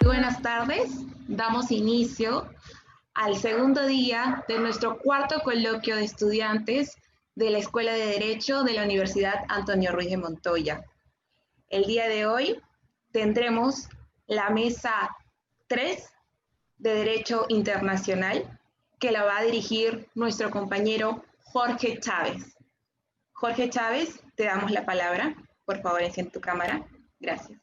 Buenas tardes, damos inicio al segundo día de nuestro cuarto coloquio de estudiantes de la Escuela de Derecho de la Universidad Antonio Ruiz de Montoya. El día de hoy tendremos la mesa 3 de Derecho Internacional que la va a dirigir nuestro compañero Jorge Chávez. Jorge Chávez, te damos la palabra. Por favor, enciende tu cámara. Gracias.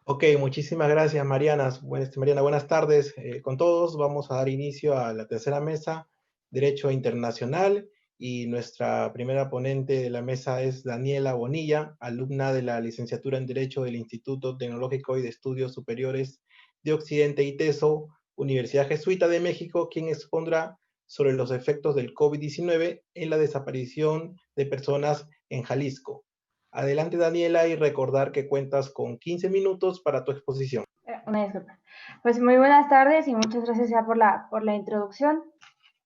Ok, muchísimas gracias, Mariana. Mariana, buenas tardes con todos. Vamos a dar inicio a la tercera mesa, Derecho Internacional, y nuestra primera ponente de la mesa es Daniela Bonilla, alumna de la licenciatura en Derecho del Instituto Tecnológico y de Estudios Superiores de Occidente, ITESO, Universidad Jesuita de México, quien expondrá sobre los efectos del COVID-19 en la desaparición de personas en Jalisco. Adelante, Daniela, y recordar que cuentas con 15 minutos para tu exposición. Una disculpa. Pues muy buenas tardes y muchas gracias ya por la introducción.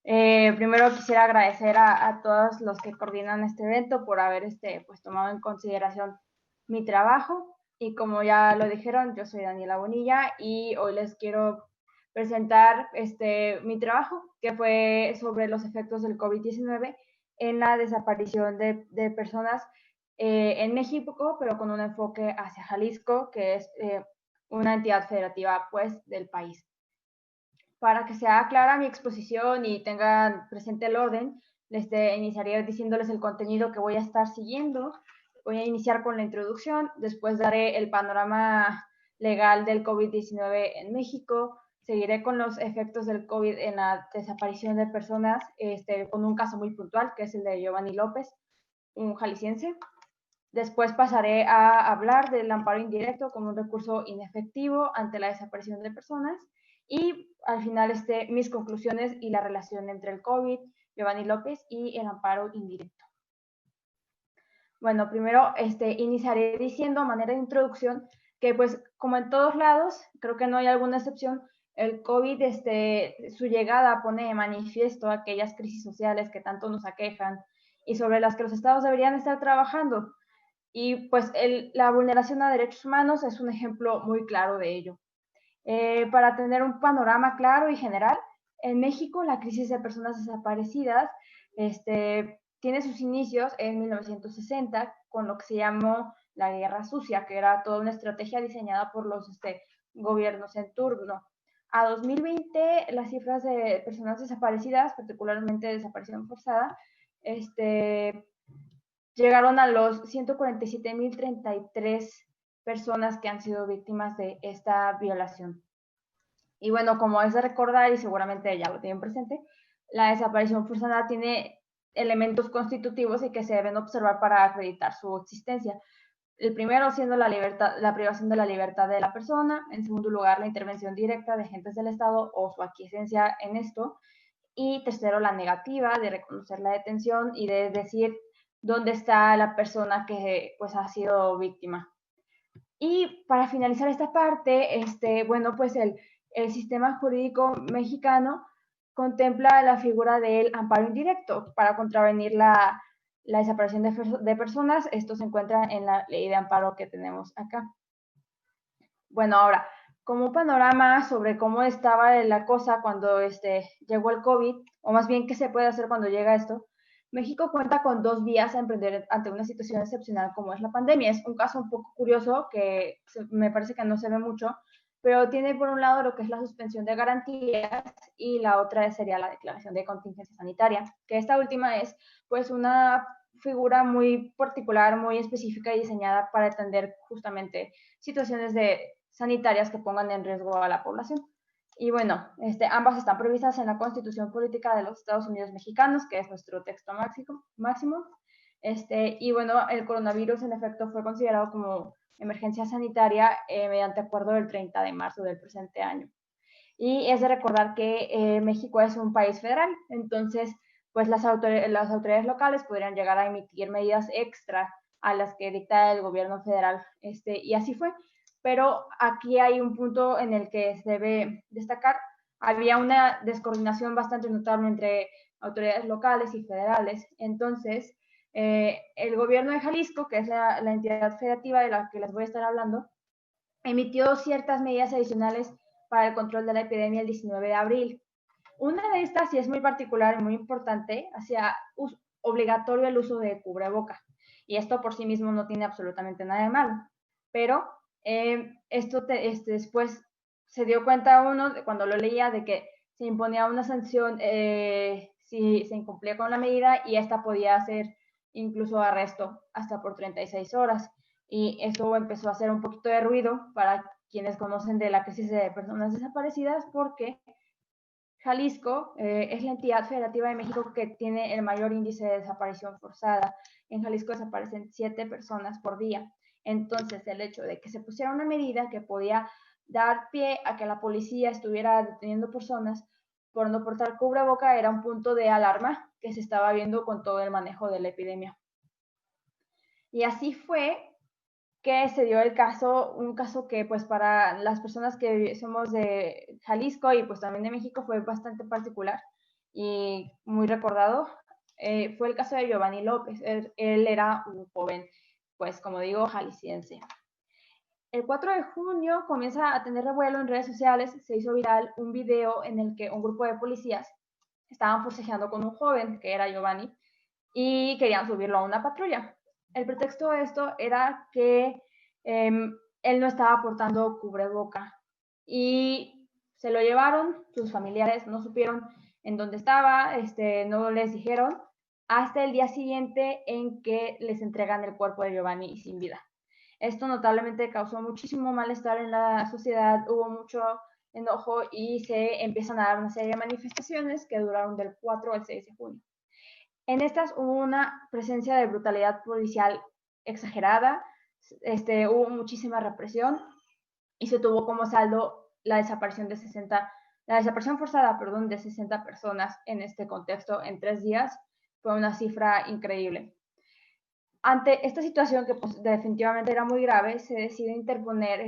Primero quisiera agradecer a todos los que coordinan este evento por haber pues, tomado en consideración mi trabajo. Y como ya lo dijeron, yo soy Daniela Bonilla y hoy les quiero presentar mi trabajo, que fue sobre los efectos del COVID-19 en la desaparición de personas en México, pero con un enfoque hacia Jalisco, que es una entidad federativa pues del país. Para que sea clara mi exposición y tengan presente el orden, iniciaré diciéndoles el contenido que voy a estar siguiendo. Voy a iniciar con la introducción, después daré el panorama legal del COVID-19 en México, seguiré con los efectos del COVID en la desaparición de personas, con un caso muy puntual, que es el de Giovanni López, un jalisciense. Después pasaré a hablar del amparo indirecto como un recurso inefectivo ante la desaparición de personas y al final mis conclusiones y la relación entre el COVID, Giovanni López y el amparo indirecto. Bueno, primero iniciaré diciendo a manera de introducción que pues como en todos lados, creo que no hay alguna excepción, el COVID, su llegada pone de manifiesto aquellas crisis sociales que tanto nos aquejan y sobre las que los estados deberían estar trabajando. Y pues la vulneración a derechos humanos es un ejemplo muy claro de ello. Para tener un panorama claro y general, en México la crisis de personas desaparecidas tiene sus inicios en 1960 con lo que se llamó la Guerra Sucia, que era toda una estrategia diseñada por los gobiernos en turno. A 2020 las cifras de personas desaparecidas, particularmente desaparición forzada, llegaron a los 147.033 personas que han sido víctimas de esta violación. Y bueno, como es de recordar, y seguramente ya lo tienen presente, la desaparición forzada tiene elementos constitutivos y que se deben observar para acreditar su existencia. El primero siendo la privación de la libertad de la persona, en segundo lugar la intervención directa de agentes del Estado o su aquiescencia en esto, y tercero la negativa de reconocer la detención y de decir dónde está la persona que pues ha sido víctima. Y para finalizar esta parte, bueno, pues el sistema jurídico mexicano contempla la figura del amparo indirecto para contravenir la desaparición de personas. Esto se encuentra en la ley de amparo que tenemos acá. Bueno, ahora, como un panorama sobre cómo estaba la cosa cuando llegó el COVID, o más bien qué se puede hacer cuando llega esto, México cuenta con dos vías a emprender ante una situación excepcional como es la pandemia. Es un caso un poco curioso que me parece que no se ve mucho, pero tiene por un lado lo que es la suspensión de garantías y la otra sería la declaración de contingencia sanitaria, que esta última es pues una figura muy particular, muy específica y diseñada para atender justamente situaciones sanitarias que pongan en riesgo a la población. Y bueno, ambas están previstas en la Constitución Política de los Estados Unidos Mexicanos, que es nuestro texto máximo. Y bueno, el coronavirus en efecto fue considerado como emergencia sanitaria mediante acuerdo del 30 de marzo del presente año. Y es de recordar que México es un país federal, entonces pues las autoridades locales podrían llegar a emitir medidas extra a las que dicta el gobierno federal, y así fue. Pero aquí hay un punto en el que se debe destacar, había una descoordinación bastante notable entre autoridades locales y federales. Entonces, el gobierno de Jalisco, que es la entidad federativa de la que les voy a estar hablando, emitió ciertas medidas adicionales para el control de la epidemia el 19 de abril. Una de estas, y es muy particular y muy importante, hacía obligatorio el uso de cubreboca. Y esto por sí mismo no tiene absolutamente nada de malo. Pero después se dio cuenta uno, cuando lo leía, de que se imponía una sanción si se incumplía con la medida, y esta podía ser incluso arresto hasta por 36 horas. Y eso empezó a hacer un poquito de ruido para quienes conocen de la crisis de personas desaparecidas, porque Jalisco es la entidad federativa de México que tiene el mayor índice de desaparición forzada. En Jalisco desaparecen 7 personas por día. Entonces, el hecho de que se pusiera una medida que podía dar pie a que la policía estuviera deteniendo personas por no portar cubreboca era un punto de alarma que se estaba viendo con todo el manejo de la epidemia. Y así fue que se dio el caso, un caso que pues para las personas que somos de Jalisco y pues también de México fue bastante particular y muy recordado. Fue el caso de Giovanni López. Él era un joven, pues como digo, jalisciense. El 4 de junio comienza a tener revuelo en redes sociales. Se hizo viral un video en el que un grupo de policías estaban forcejeando con un joven, que era Giovanni, y querían subirlo a una patrulla. El pretexto de esto era que él no estaba portando cubreboca y se lo llevaron. Sus familiares no supieron en dónde estaba, no les dijeron hasta el día siguiente en que les entregan el cuerpo de Giovanni sin vida. Esto notablemente causó muchísimo malestar en la sociedad, hubo mucho enojo y se empiezan a dar una serie de manifestaciones que duraron del 4 al 6 de junio. En estas hubo una presencia de brutalidad policial exagerada, hubo muchísima represión y se tuvo como saldo la desaparición forzada, de 60 personas en este contexto en 3 días. Fue una cifra increíble. Ante esta situación, que pues definitivamente era muy grave, se decide interponer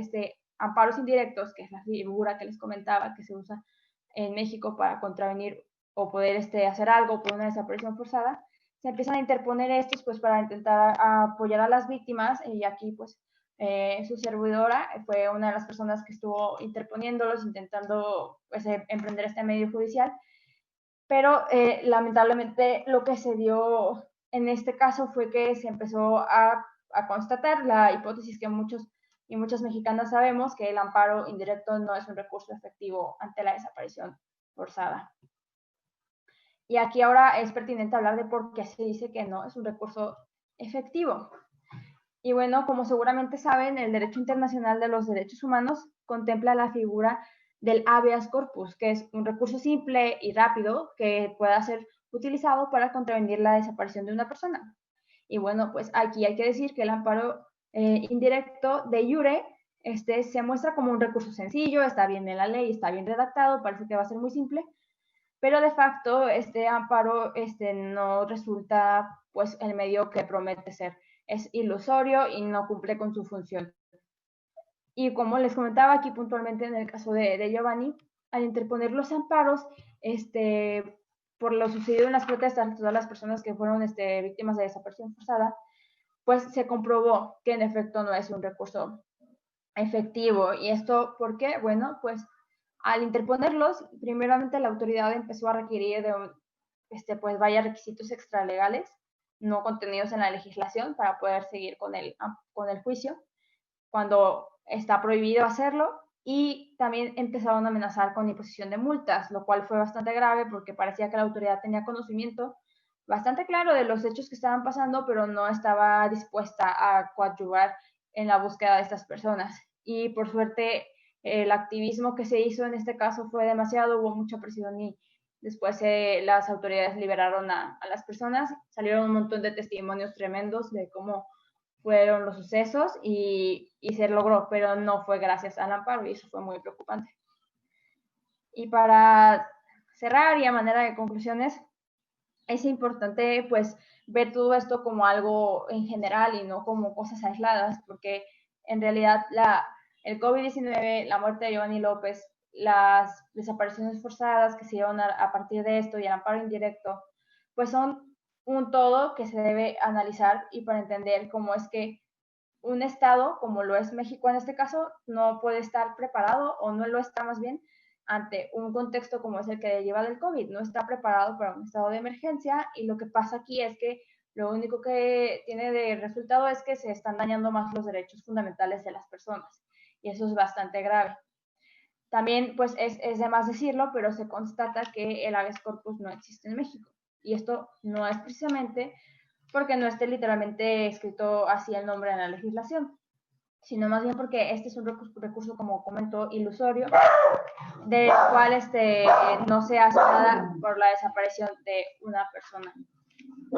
amparos indirectos, que es la figura que les comentaba que se usa en México para contravenir o poder hacer algo por una desaparición forzada. Se empiezan a interponer estos pues para intentar apoyar a las víctimas, y aquí pues su servidora fue una de las personas que estuvo interponiéndolos, intentando pues emprender este medio judicial. Pero lamentablemente lo que se dio en este caso fue que se empezó a constatar la hipótesis que muchos y muchas mexicanas sabemos, que el amparo indirecto no es un recurso efectivo ante la desaparición forzada. Y aquí ahora es pertinente hablar de por qué se dice que no es un recurso efectivo. Y bueno, como seguramente saben, el derecho internacional de los derechos humanos contempla la figura del habeas corpus, que es un recurso simple y rápido que pueda ser utilizado para contravenir la desaparición de una persona. Y bueno, pues aquí hay que decir que el amparo indirecto de iure se muestra como un recurso sencillo, está bien en la ley, está bien redactado, parece que va a ser muy simple, pero de facto este amparo no resulta pues el medio que promete ser. Es ilusorio y no cumple con su función. Y como les comentaba aquí puntualmente en el caso de Giovanni, al interponer los amparos por lo sucedido en las protestas de todas las personas que fueron víctimas de desaparición forzada, pues se comprobó que en efecto no es un recurso efectivo. ¿Y esto por qué? Bueno, pues al interponerlos, primeramente la autoridad empezó a requerir de pues requisitos extralegales no contenidos en la legislación para poder seguir con el juicio, cuando está prohibido hacerlo. Y también empezaron a amenazar con imposición de multas, lo cual fue bastante grave porque parecía que la autoridad tenía conocimiento bastante claro de los hechos que estaban pasando, pero no estaba dispuesta a coadyuvar en la búsqueda de estas personas. Y por suerte, el activismo que se hizo en este caso fue demasiado, hubo mucha presión y después las autoridades liberaron a las personas. Salieron un montón de testimonios tremendos de cómo fueron los sucesos y se logró, pero no fue gracias al amparo, y eso fue muy preocupante. Y para cerrar y a manera de conclusiones, es importante pues ver todo esto como algo en general y no como cosas aisladas, porque en realidad el COVID-19, la muerte de Giovanni López, las desapariciones forzadas que se dieron a partir de esto y el amparo indirecto, pues son un todo que se debe analizar y para entender cómo es que un Estado, como lo es México en este caso, no puede estar preparado o no lo está más bien ante un contexto como es el que lleva del COVID. No está preparado para un estado de emergencia y lo que pasa aquí es que lo único que tiene de resultado es que se están dañando más los derechos fundamentales de las personas y eso es bastante grave. También, pues es de más decirlo, pero se constata que el habeas corpus no existe en México. Y esto no es precisamente porque no esté literalmente escrito así el nombre en la legislación, sino más bien porque este es un recurso como comentó, ilusorio, del cual no se hace nada por la desaparición de una persona.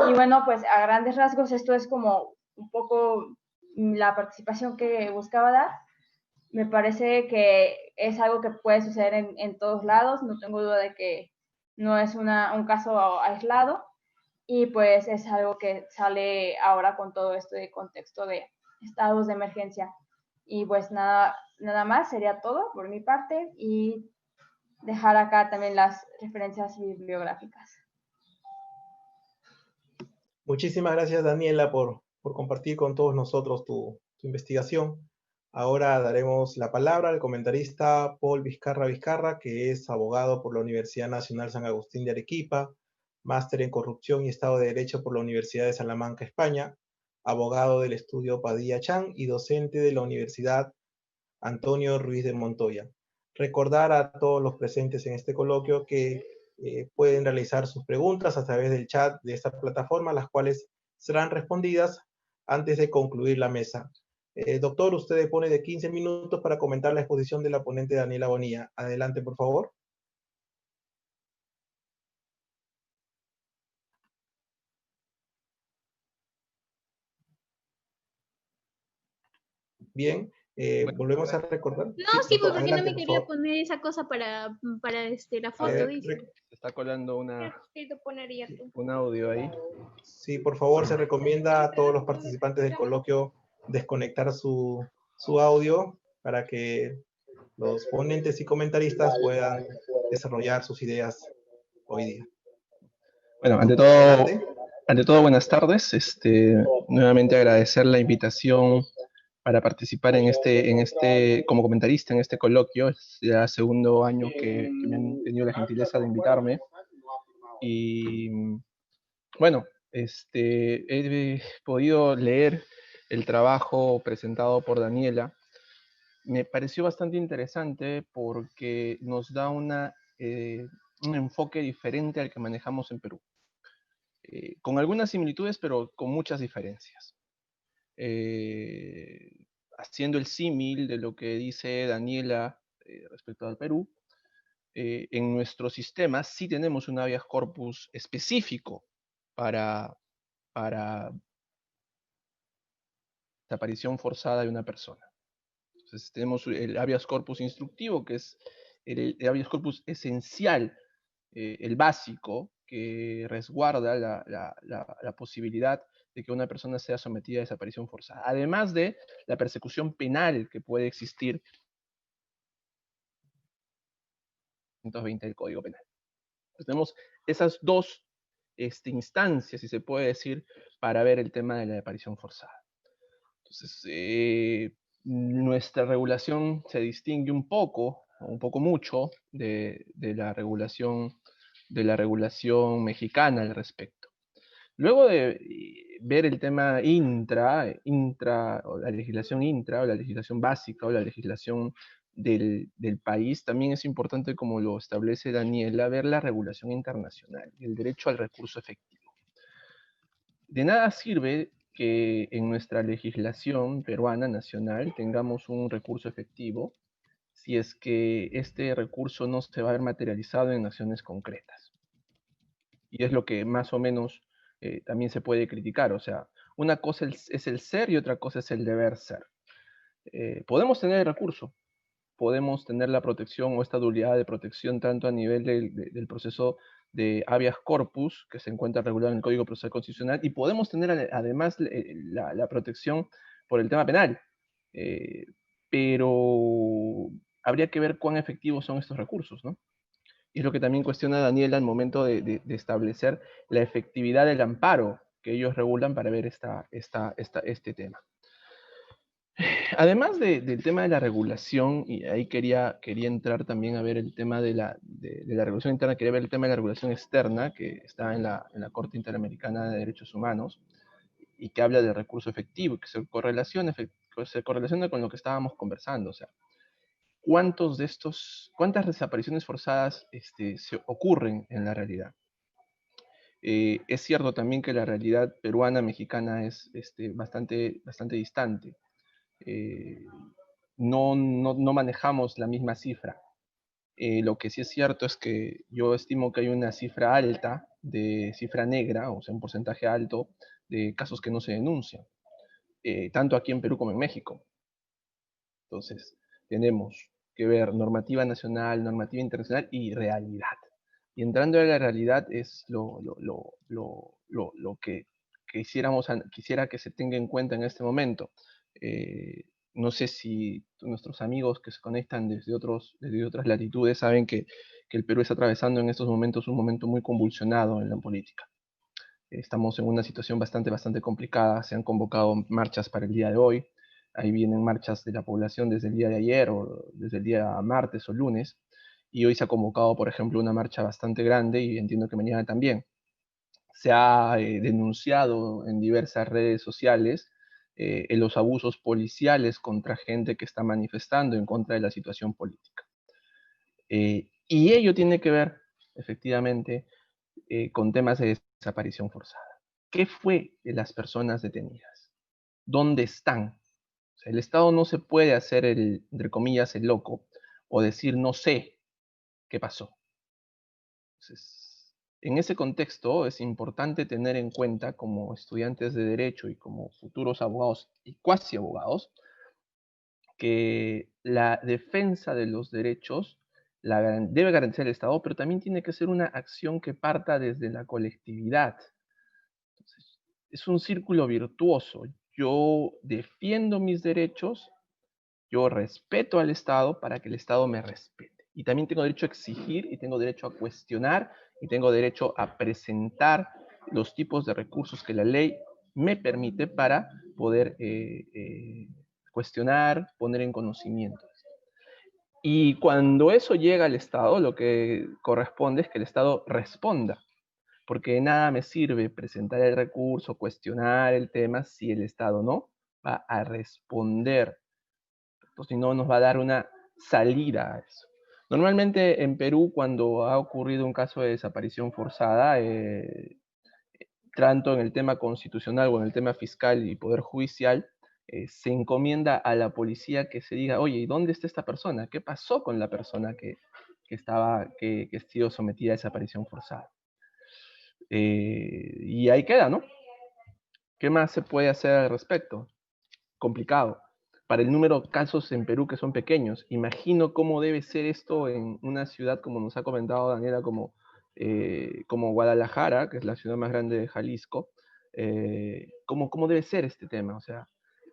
Y bueno, pues a grandes rasgos esto es como un poco la participación que buscaba dar. Me parece que es algo que puede suceder en todos lados, no tengo duda de que no es un caso aislado y pues es algo que sale ahora con todo esto de contexto de estados de emergencia. Y pues nada más, sería todo por mi parte y dejar acá también las referencias bibliográficas. Muchísimas gracias, Daniela, por compartir con todos nosotros tu investigación. Ahora daremos la palabra al comentarista Paul Vizcarra Vizcarra, que es abogado por la Universidad Nacional San Agustín de Arequipa, máster en Corrupción y Estado de Derecho por la Universidad de Salamanca, España, abogado del estudio Padilla Chan y docente de la Universidad Antonio Ruiz de Montoya. Recordar a todos los presentes en este coloquio que pueden realizar sus preguntas a través del chat de esta plataforma, las cuales serán respondidas antes de concluir la mesa. Doctor, usted dispone de 15 minutos para comentar la exposición de la ponente Daniela Bonilla. Adelante, por favor. Bien, Bueno, volvemos a recordar. No, Sí, sí, pues doctor, porque no adelante, me por quería favor. poner esa cosa para la A foto, ver, dice. se está colando Quiero poner ya tú. un audio ahí. sí, por favor, se recomienda a todos los participantes del coloquio desconectar su audio para que los ponentes y comentaristas puedan desarrollar sus ideas hoy día. Bueno, Adelante. ante todo buenas tardes. Nuevamente agradecer la invitación para participar como comentarista en este coloquio. Es ya segundo año que me han tenido la gentileza de invitarme. Y bueno, he podido leer el trabajo presentado por Daniela. Me pareció bastante interesante porque nos da un enfoque diferente al que manejamos en Perú. Con algunas similitudes, pero con muchas diferencias. Haciendo el símil de lo que dice Daniela respecto al Perú, en nuestro sistema sí tenemos un habeas corpus específico para desaparición forzada de una persona. Entonces tenemos el habeas corpus instructivo, que es el habeas corpus esencial, el básico, que resguarda la posibilidad de que una persona sea sometida a desaparición forzada. Además de la persecución penal que puede existir en 120 del Código Penal. Entonces, tenemos esas dos instancias, si se puede decir, para ver el tema de la desaparición forzada. Entonces, nuestra regulación se distingue un poco mucho de la regulación mexicana al respecto. Luego de ver el tema o la legislación intra, o la legislación básica, o la legislación del país, también es importante, como lo establece Daniela, ver la regulación internacional y el derecho al recurso efectivo. De nada sirve que en nuestra legislación peruana nacional tengamos un recurso efectivo si es que este recurso no se va a ver materializado en acciones concretas. Y es lo que más o menos también se puede criticar. O sea, una cosa es el ser y otra cosa es el deber ser. Podemos tener el recurso, podemos tener la protección o esta dualidad de protección tanto a nivel del proceso de habeas corpus, que se encuentra regulado en el Código Procesal Constitucional, y podemos tener además la protección por el tema penal. Pero habría que ver cuán efectivos son estos recursos, ¿no? Y es lo que también cuestiona Daniela al momento de establecer la efectividad del amparo que ellos regulan para ver este tema. Además del tema de la regulación, y ahí quería entrar también a ver el tema de la regulación interna, quería ver el tema de la regulación externa, que está en la Corte Interamericana de Derechos Humanos, y que habla de recurso efectivo, que se correlaciona con lo que estábamos conversando. O sea, ¿cuántas desapariciones forzadas se ocurren en la realidad? Es cierto también que la realidad peruana, mexicana es bastante distante. No manejamos la misma cifra. Lo que sí es cierto es que yo estimo que hay una cifra alta, cifra negra, o sea, un porcentaje alto de casos que no se denuncian, tanto aquí en Perú como en México. Entonces, tenemos que ver normativa nacional, normativa internacional y realidad. Y entrando a la realidad es lo que quisiera que se tenga en cuenta en este momento. No sé si nuestros amigos que se conectan desde otras latitudes saben que el Perú está atravesando en estos momentos un momento muy convulsionado en la política. Estamos en una situación bastante complicada. Se han convocado marchas para el día de hoy. Ahí vienen marchas de la población desde el día de ayer o desde el día martes o lunes. Y hoy se ha convocado, por ejemplo, una marcha bastante grande y entiendo que mañana también. Se ha denunciado en diversas redes sociales en los abusos policiales contra gente que está manifestando en contra de la situación política. Y ello tiene que ver, efectivamente, con temas de desaparición forzada. ¿Qué fue de las personas detenidas? ¿Dónde están? O sea, el Estado no se puede hacer entre comillas, el loco o decir no sé qué pasó. Entonces, en ese contexto es importante tener en cuenta como estudiantes de Derecho y como futuros abogados y cuasi abogados que la defensa de los derechos debe garantizar el Estado, pero también tiene que ser una acción que parta desde la colectividad. Entonces, es un círculo virtuoso. Yo defiendo mis derechos, yo respeto al Estado para que el Estado me respete. Y también tengo derecho a exigir y tengo derecho a cuestionar y tengo derecho a presentar los tipos de recursos que la ley me permite para poder cuestionar, poner en conocimiento. Y cuando eso llega al Estado, lo que corresponde es que el Estado responda, porque de nada me sirve presentar el recurso, cuestionar el tema, si el Estado no va a responder. Entonces, si no, nos va a dar una salida a eso. Normalmente en Perú, cuando ha ocurrido un caso de desaparición forzada, tanto en el tema constitucional o en el tema fiscal y poder judicial, se encomienda a la policía que se diga, oye, ¿y dónde está esta persona? ¿Qué pasó con la persona que ha sido sometida a desaparición forzada? Y ahí queda, ¿no? ¿Qué más se puede hacer al respecto? Complicado. Para el número de casos en Perú que son pequeños, imagino cómo debe ser esto en una ciudad, como nos ha comentado Daniela, como Guadalajara, que es la ciudad más grande de Jalisco. ¿Cómo debe ser este tema? O sea,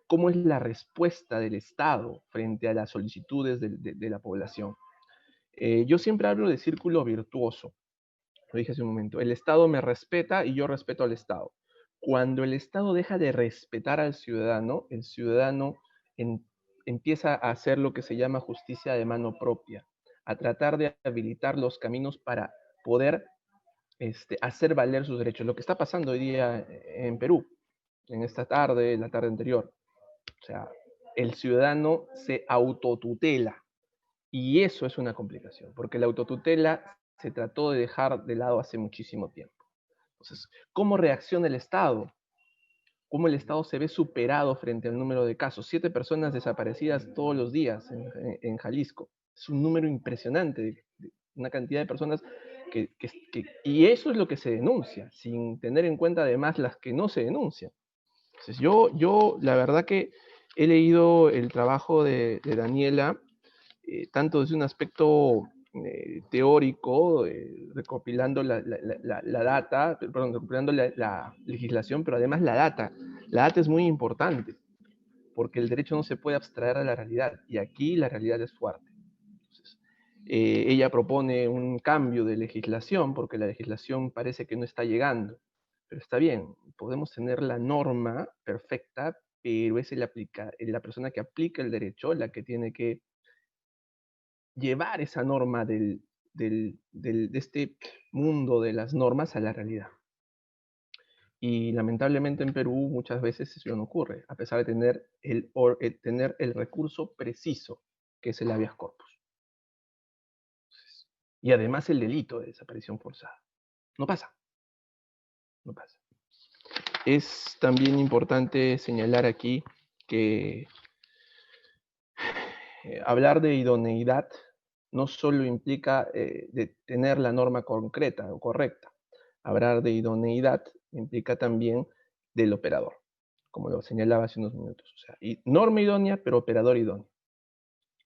¿cómo es la respuesta del Estado frente a las solicitudes de la población? Yo siempre hablo de círculo virtuoso, lo dije hace un momento. El Estado me respeta y yo respeto al Estado. Cuando el Estado deja de respetar al ciudadano, el ciudadano empieza a hacer lo que se llama justicia de mano propia, a tratar de habilitar los caminos para poder hacer valer sus derechos. Lo que está pasando hoy día en Perú, en esta tarde, la tarde anterior. O sea, el ciudadano se autotutela. Y eso es una complicación, porque la autotutela se trató de dejar de lado hace muchísimo tiempo. Entonces, ¿cómo reacciona el Estado? ¿Cómo el Estado se ve superado frente al número de casos? 7 personas desaparecidas todos los días en Jalisco. Es un número impresionante, una cantidad de personas y eso es lo que se denuncia, sin tener en cuenta además las que no se denuncian. Entonces, yo la verdad que he leído el trabajo de Daniela, tanto desde un aspecto teórico, recopilando la data, perdón, recopilando la legislación, pero además la data. La data es muy importante, porque el derecho no se puede abstraer de la realidad, y aquí la realidad es fuerte. Ella propone un cambio de legislación porque la legislación parece que no está llegando. Pero está bien, podemos tener la norma perfecta, pero es la persona que aplica el derecho la que tiene que llevar esa norma de este mundo de las normas a la realidad. Y lamentablemente en Perú muchas veces eso no ocurre, a pesar de tener tener el recurso preciso, que es el habeas corpus. Y además el delito de desaparición forzada. No pasa. No pasa. Es también importante señalar aquí que hablar de idoneidad no solo implica de tener la norma concreta o correcta. Hablar de idoneidad implica también del operador, como lo señalaba hace unos minutos. O sea, norma idónea, pero operador idóneo.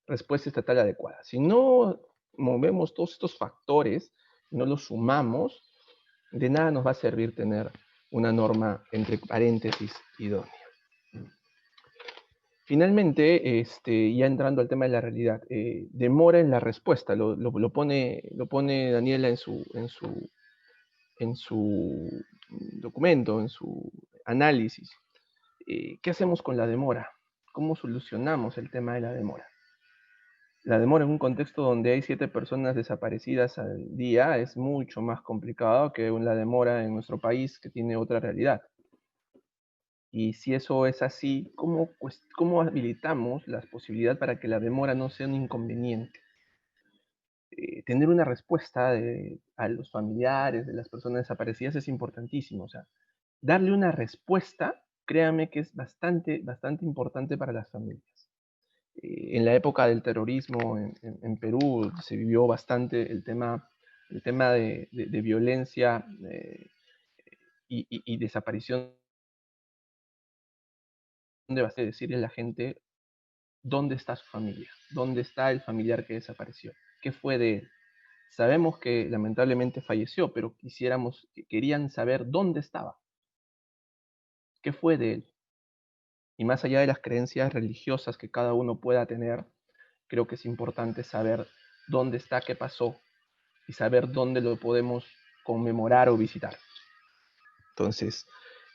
Respuesta estatal adecuada. Si no movemos todos estos factores, no los sumamos, de nada nos va a servir tener una norma, entre paréntesis, idónea. Finalmente, ya entrando al tema de la realidad, demora en la respuesta, lo pone Daniela en su documento, en su análisis. ¿Qué hacemos con la demora? ¿Cómo solucionamos el tema de la demora? La demora en un contexto donde hay 7 personas desaparecidas al día es mucho más complicado que la demora en nuestro país, que tiene otra realidad. Y si eso es así, ¿cómo habilitamos la posibilidad para que la demora no sea un inconveniente? Tener una respuesta a los familiares de las personas desaparecidas es importantísimo. O sea, darle una respuesta, créame que es bastante, bastante importante para las familias. En la época del terrorismo en Perú se vivió bastante el tema de violencia y desaparición, de decirle a la gente dónde está su familia, dónde está el familiar que desapareció, qué fue de él. Sabemos que lamentablemente falleció, pero querían saber dónde estaba, qué fue de él. Y más allá de las creencias religiosas que cada uno pueda tener, creo que es importante saber dónde está, qué pasó, y saber dónde lo podemos conmemorar o visitar. Entonces,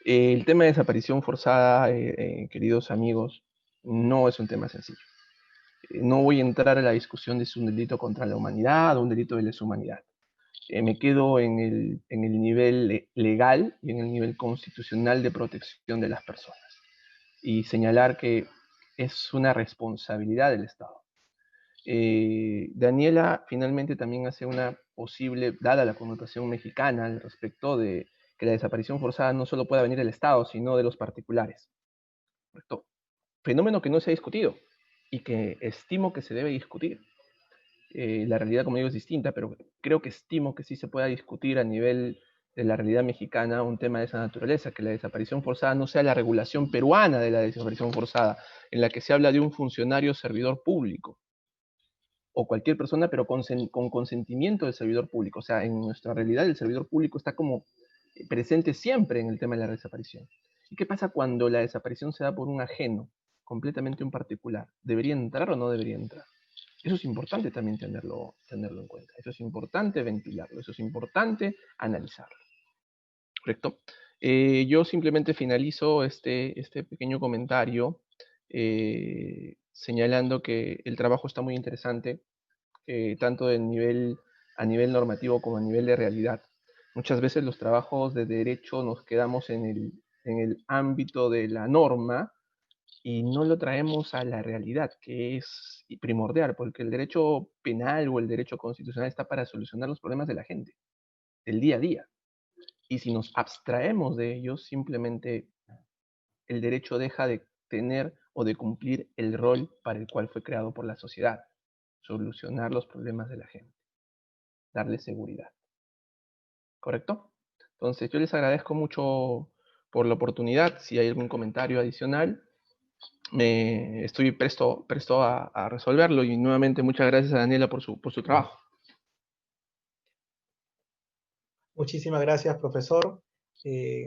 el tema de desaparición forzada, queridos amigos, no es un tema sencillo. No voy a entrar a la discusión de si es un delito contra la humanidad o un delito de lesa humanidad. Me quedo en el nivel legal y en el nivel constitucional de protección de las personas. Y señalar que es una responsabilidad del Estado. Daniela finalmente también hace una posible, dada la connotación mexicana al respecto de que la desaparición forzada no solo pueda venir del Estado, sino de los particulares. ¿Correcto? Fenómeno que no se ha discutido y que estimo que se debe discutir. La realidad, como digo, es distinta, pero creo que estimo que sí se pueda discutir a nivel de la realidad mexicana un tema de esa naturaleza, que la desaparición forzada no sea la regulación peruana de la desaparición forzada, en la que se habla de un funcionario servidor público, o cualquier persona, pero con consentimiento del servidor público. O sea, en nuestra realidad el servidor público está como presente siempre en el tema de la desaparición. ¿Y qué pasa cuando la desaparición se da por un ajeno, completamente un particular? ¿Debería entrar o no debería entrar? Eso es importante también tenerlo en cuenta. Eso es importante ventilarlo. Eso es importante analizarlo. ¿Correcto? Yo simplemente finalizo este pequeño comentario señalando que el trabajo está muy interesante, tanto a nivel normativo como a nivel de realidad. Muchas veces los trabajos de derecho nos quedamos en el ámbito de la norma y no lo traemos a la realidad, que es primordial, porque el derecho penal o el derecho constitucional está para solucionar los problemas de la gente, del día a día. Y si nos abstraemos de ellos, simplemente el derecho deja de tener o de cumplir el rol para el cual fue creado por la sociedad: solucionar los problemas de la gente, darle seguridad. ¿Correcto? Entonces, yo les agradezco mucho por la oportunidad. Si hay algún comentario adicional, estoy presto a resolverlo. Y nuevamente, muchas gracias a Daniela por su trabajo. Muchísimas gracias, profesor.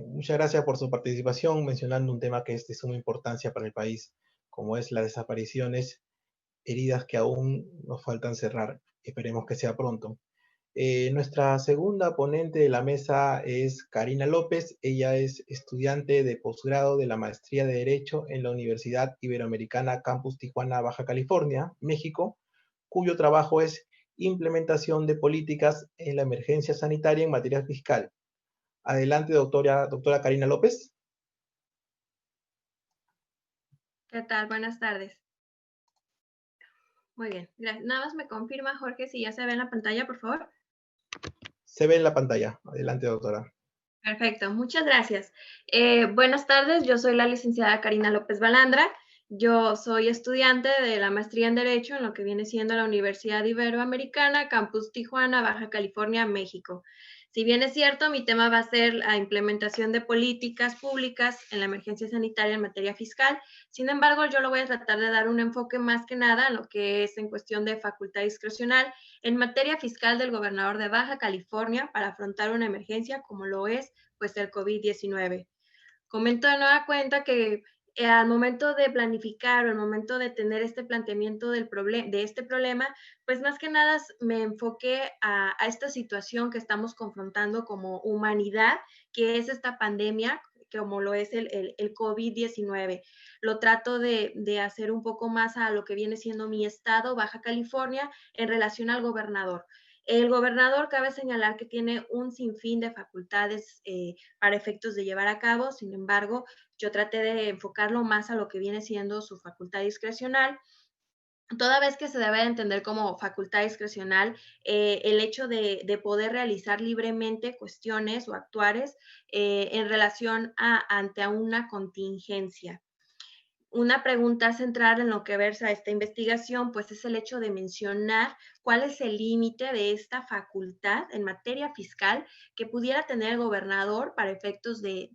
Muchas gracias por su participación, mencionando un tema que es de suma importancia para el país, como es las desapariciones, heridas que aún nos faltan cerrar. esperemos que sea pronto. Nuestra segunda ponente de la mesa es Karina López. Ella es estudiante de posgrado de la Maestría de Derecho en la Universidad Iberoamericana Campus Tijuana, Baja California, México, cuyo trabajo es implementación de políticas en la emergencia sanitaria en materia fiscal. Adelante, doctora Karina López. ¿Qué tal? Buenas tardes. Muy bien. Nada más me confirma, Jorge, si ya se ve en la pantalla, por favor. Se ve en la pantalla. Adelante, doctora. Perfecto, muchas gracias. Buenas tardes, yo soy la licenciada Karina López Balandra. Yo soy estudiante de la maestría en Derecho en lo que viene siendo la Universidad Iberoamericana, Campus Tijuana, Baja California, México. Si bien es cierto, mi tema va a ser la implementación de políticas públicas en la emergencia sanitaria en materia fiscal. Sin embargo, yo lo voy a tratar de dar un enfoque más que nada en lo que es en cuestión de facultad discrecional en materia fiscal del gobernador de Baja California para afrontar una emergencia como lo es pues el COVID-19. Comento de nueva cuenta que al momento de planificar o al momento de tener este planteamiento de este problema, pues más que nada me enfoqué a esta situación que estamos confrontando como humanidad, que es esta pandemia, como lo es el COVID-19. Lo trato de hacer un poco más a lo que viene siendo mi estado, Baja California, en relación al gobernador. El gobernador cabe señalar que tiene un sinfín de facultades para efectos de llevar a cabo, sin embargo, yo traté de enfocarlo más a lo que viene siendo su facultad discrecional, toda vez que se debe entender como facultad discrecional el hecho de poder realizar libremente cuestiones o actuares en relación ante una contingencia. Una pregunta central en lo que versa esta investigación, pues es el hecho de mencionar cuál es el límite de esta facultad en materia fiscal que pudiera tener el gobernador para efectos de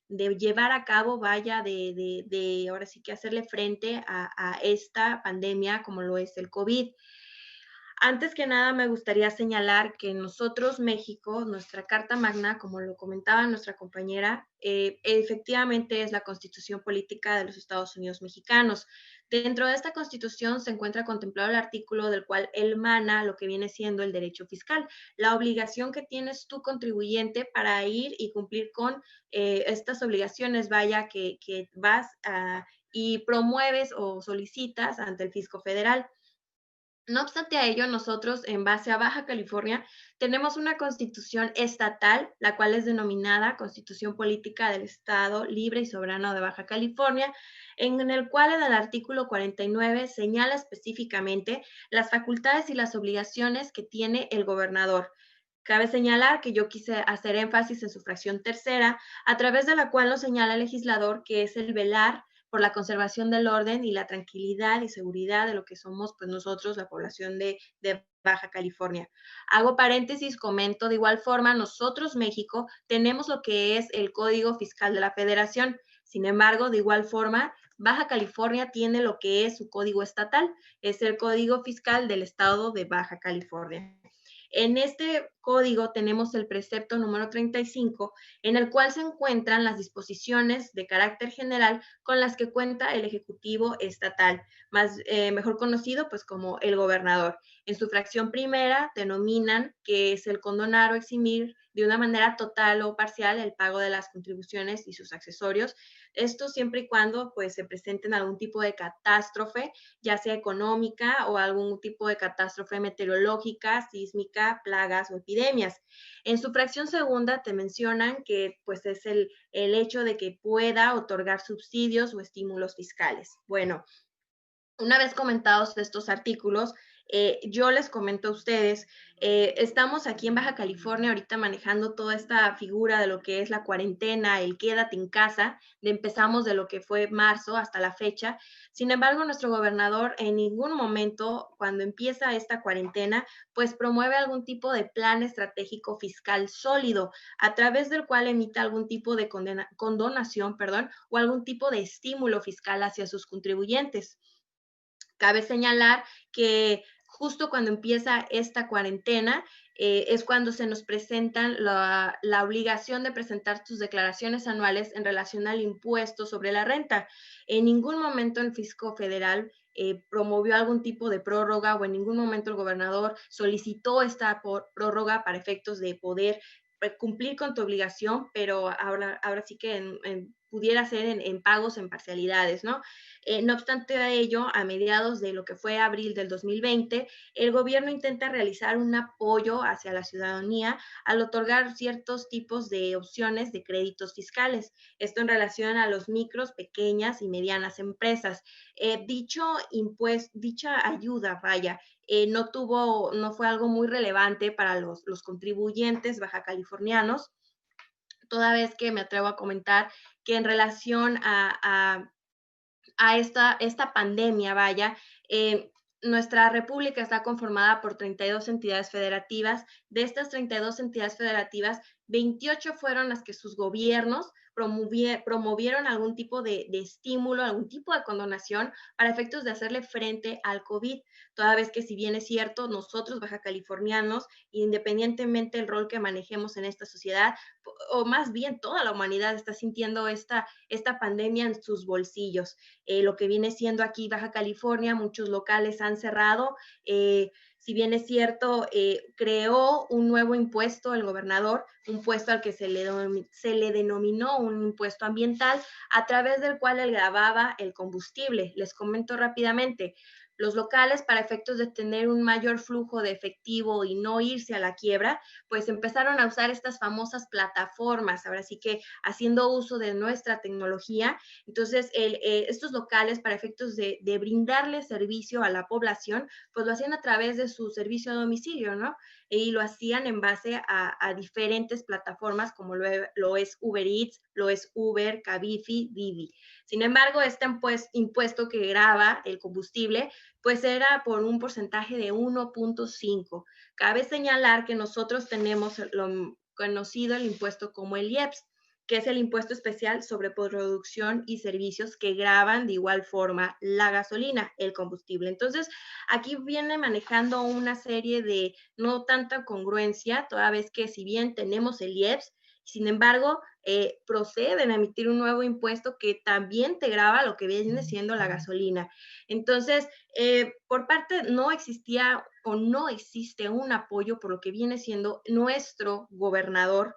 llevar a cabo, ahora sí que hacerle frente a esta pandemia como lo es el COVID. Antes que nada, me gustaría señalar que nosotros, México, nuestra Carta Magna, como lo comentaba nuestra compañera, efectivamente es la Constitución Política de los Estados Unidos Mexicanos. Dentro de esta Constitución se encuentra contemplado el artículo del cual emana lo que viene siendo el derecho fiscal, la obligación que tienes tú, contribuyente, para ir y cumplir con estas obligaciones, vaya, que vas y promueves o solicitas ante el fisco federal. No obstante a ello, nosotros en base a Baja California tenemos una constitución estatal, la cual es denominada Constitución Política del Estado Libre y Soberano de Baja California, en el cual en el artículo 49 señala específicamente las facultades y las obligaciones que tiene el gobernador. Cabe señalar que yo quise hacer énfasis en su fracción tercera, a través de la cual lo señala el legislador, que es el velar por la conservación del orden y la tranquilidad y seguridad de lo que somos pues nosotros, la población de Baja California. Hago paréntesis, comento de igual forma, nosotros México tenemos lo que es el Código Fiscal de la Federación. Sin embargo, de igual forma, Baja California tiene lo que es su código estatal, es el Código Fiscal del Estado de Baja California. En este código tenemos el precepto número 35, en el cual se encuentran las disposiciones de carácter general con las que cuenta el Ejecutivo Estatal, mejor conocido pues como el gobernador. En su fracción primera denominan que es el condonar o eximir de una manera total o parcial el pago de las contribuciones y sus accesorios. Esto siempre y cuando pues se presenten algún tipo de catástrofe, ya sea económica o algún tipo de catástrofe meteorológica, sísmica, plagas o epidemias. En su fracción segunda te mencionan que pues es el hecho de que pueda otorgar subsidios o estímulos fiscales. Bueno, una vez comentados estos artículos, yo les comento a ustedes, estamos aquí en Baja California ahorita manejando toda esta figura de lo que es la cuarentena, el quédate en casa, empezamos de lo que fue marzo hasta la fecha. Sin embargo, nuestro gobernador en ningún momento, cuando empieza esta cuarentena, pues promueve algún tipo de plan estratégico fiscal sólido, a través del cual emita algún tipo de condonación, o algún tipo de estímulo fiscal hacia sus contribuyentes. Cabe señalar que justo cuando empieza esta cuarentena es cuando se nos presentan la obligación de presentar tus declaraciones anuales en relación al impuesto sobre la renta. En ningún momento el fisco federal promovió algún tipo de prórroga, o en ningún momento el gobernador solicitó esta prórroga para efectos de poder cumplir con tu obligación, pero ahora sí que pudiera ser en pagos en parcialidades, ¿no? No obstante a ello, a mediados de lo que fue abril del 2020, el gobierno intenta realizar un apoyo hacia la ciudadanía al otorgar ciertos tipos de opciones de créditos fiscales. Esto en relación a los micros, pequeñas y medianas empresas. Dicha ayuda, vaya, no fue algo muy relevante para los contribuyentes baja californianos, toda vez que me atrevo a comentar que en relación a esta pandemia, vaya, nuestra república está conformada por 32 entidades federativas. De estas 32 entidades federativas, 28 fueron las que sus gobiernos promovieron algún tipo de estímulo, algún tipo de condonación para efectos de hacerle frente al COVID, toda vez que, si bien es cierto, nosotros baja californianos, independientemente del rol que manejemos en esta sociedad, o más bien toda la humanidad está sintiendo esta pandemia en sus bolsillos. Lo que viene siendo aquí Baja California, muchos locales han cerrado. Si bien es cierto, creó un nuevo impuesto el gobernador, un impuesto al que se le denominó un impuesto ambiental, a través del cual él gravaba el combustible. Les comento rápidamente. Los locales, para efectos de tener un mayor flujo de efectivo y no irse a la quiebra, pues empezaron a usar estas famosas plataformas, ahora sí que haciendo uso de nuestra tecnología. Entonces, estos locales, para efectos de brindarle servicio a la población, pues lo hacían a través de su servicio a domicilio, ¿no? Y lo hacían en base a diferentes plataformas, como lo es Uber Eats, lo es Uber, Cabify, Didi. Sin embargo, este impuesto que grava el combustible, pues era por un porcentaje de 1.5. Cabe señalar que nosotros tenemos lo conocido el impuesto como el IEPS, que es el impuesto especial sobre producción y servicios, que gravan de igual forma la gasolina, el combustible. Entonces, aquí viene manejando una serie de no tanta congruencia, toda vez que, si bien tenemos el IEPS, sin embargo, proceden a emitir un nuevo impuesto que también te grava lo que viene siendo la gasolina. Entonces, por parte, no existía o no existe un apoyo por lo que viene siendo nuestro gobernador.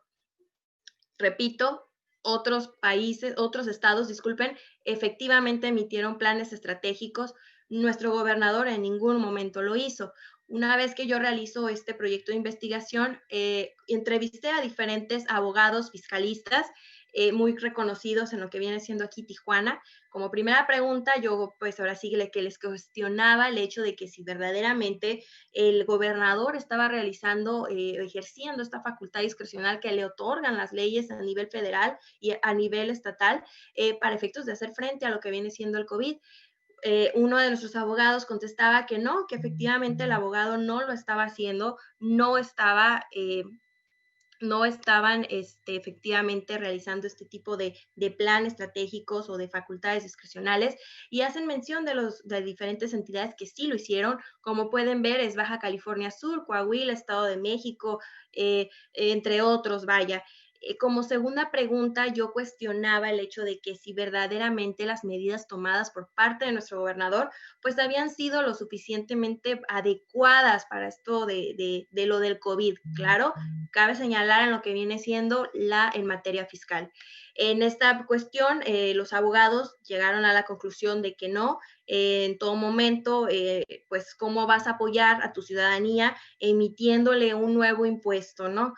Repito, otros países, otros estados, disculpen, efectivamente emitieron planes estratégicos. Nuestro gobernador en ningún momento lo hizo. Una vez que yo realizo este proyecto de investigación, entrevisté a diferentes abogados fiscalistas muy reconocidos en lo que viene siendo aquí Tijuana. Como primera pregunta, yo pues ahora sí que les cuestionaba el hecho de que si verdaderamente el gobernador estaba ejerciendo esta facultad discrecional que le otorgan las leyes a nivel federal y a nivel estatal, para efectos de hacer frente a lo que viene siendo el COVID. Uno de nuestros abogados contestaba que no, que efectivamente el abogado no lo estaba haciendo, no estaban efectivamente realizando este tipo de planes estratégicos o de facultades discrecionales, y hacen mención de diferentes entidades que sí lo hicieron. Como pueden ver, es Baja California Sur, Coahuila, Estado de México, entre otros, vaya. Como segunda pregunta, yo cuestionaba el hecho de que si verdaderamente las medidas tomadas por parte de nuestro gobernador pues habían sido lo suficientemente adecuadas para esto de lo del COVID. Claro, cabe señalar en lo que viene siendo en materia fiscal. En esta cuestión, los abogados llegaron a la conclusión de que no, en todo momento, pues cómo vas a apoyar a tu ciudadanía emitiéndole un nuevo impuesto, ¿no?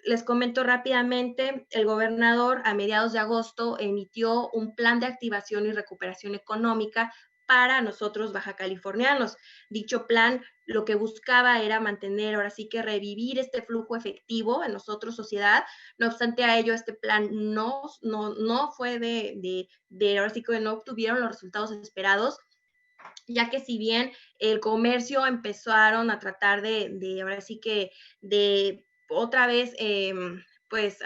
Les comento rápidamente, el gobernador a mediados de agosto emitió un plan de activación y recuperación económica para nosotros baja californianos. Dicho plan lo que buscaba era mantener, ahora sí que revivir este flujo efectivo en nosotros sociedad. No obstante a ello, este plan no fue ahora sí que no obtuvieron los resultados esperados, ya que si bien el comercio empezaron a tratar ahora sí que de otra vez, pues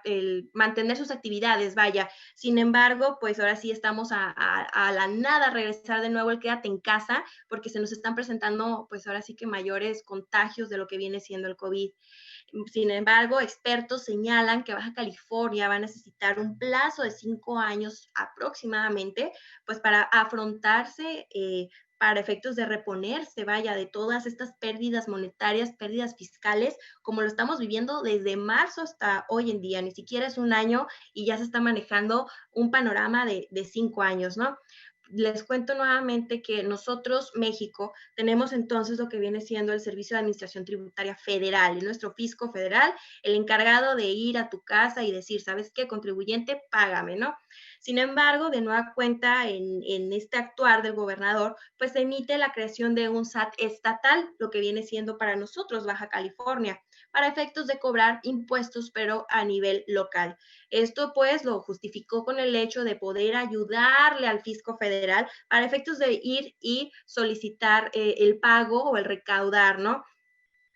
el mantener sus actividades, vaya. Sin embargo, pues ahora sí estamos a la nada regresar de nuevo el quédate en casa, porque se nos están presentando pues ahora sí que mayores contagios de lo que viene siendo el COVID. Sin embargo, expertos señalan que Baja California va a necesitar un plazo de 5 años aproximadamente, pues para afrontarse, para efectos de reponerse, vaya, de todas estas pérdidas monetarias, pérdidas fiscales, como lo estamos viviendo desde marzo hasta hoy en día. Ni siquiera es un año y ya se está manejando un panorama de 5 años, ¿no? Les cuento nuevamente que nosotros, México, tenemos entonces lo que viene siendo el Servicio de Administración Tributaria Federal, nuestro fisco federal, el encargado de ir a tu casa y decir, ¿sabes qué? Contribuyente, págame, ¿no? Sin embargo, de nueva cuenta, en este actuar del gobernador, pues se emite la creación de un SAT estatal, lo que viene siendo para nosotros Baja California, para efectos de cobrar impuestos, pero a nivel local. Esto pues lo justificó con el hecho de poder ayudarle al fisco federal para efectos de ir y solicitar el pago o el recaudar, ¿no?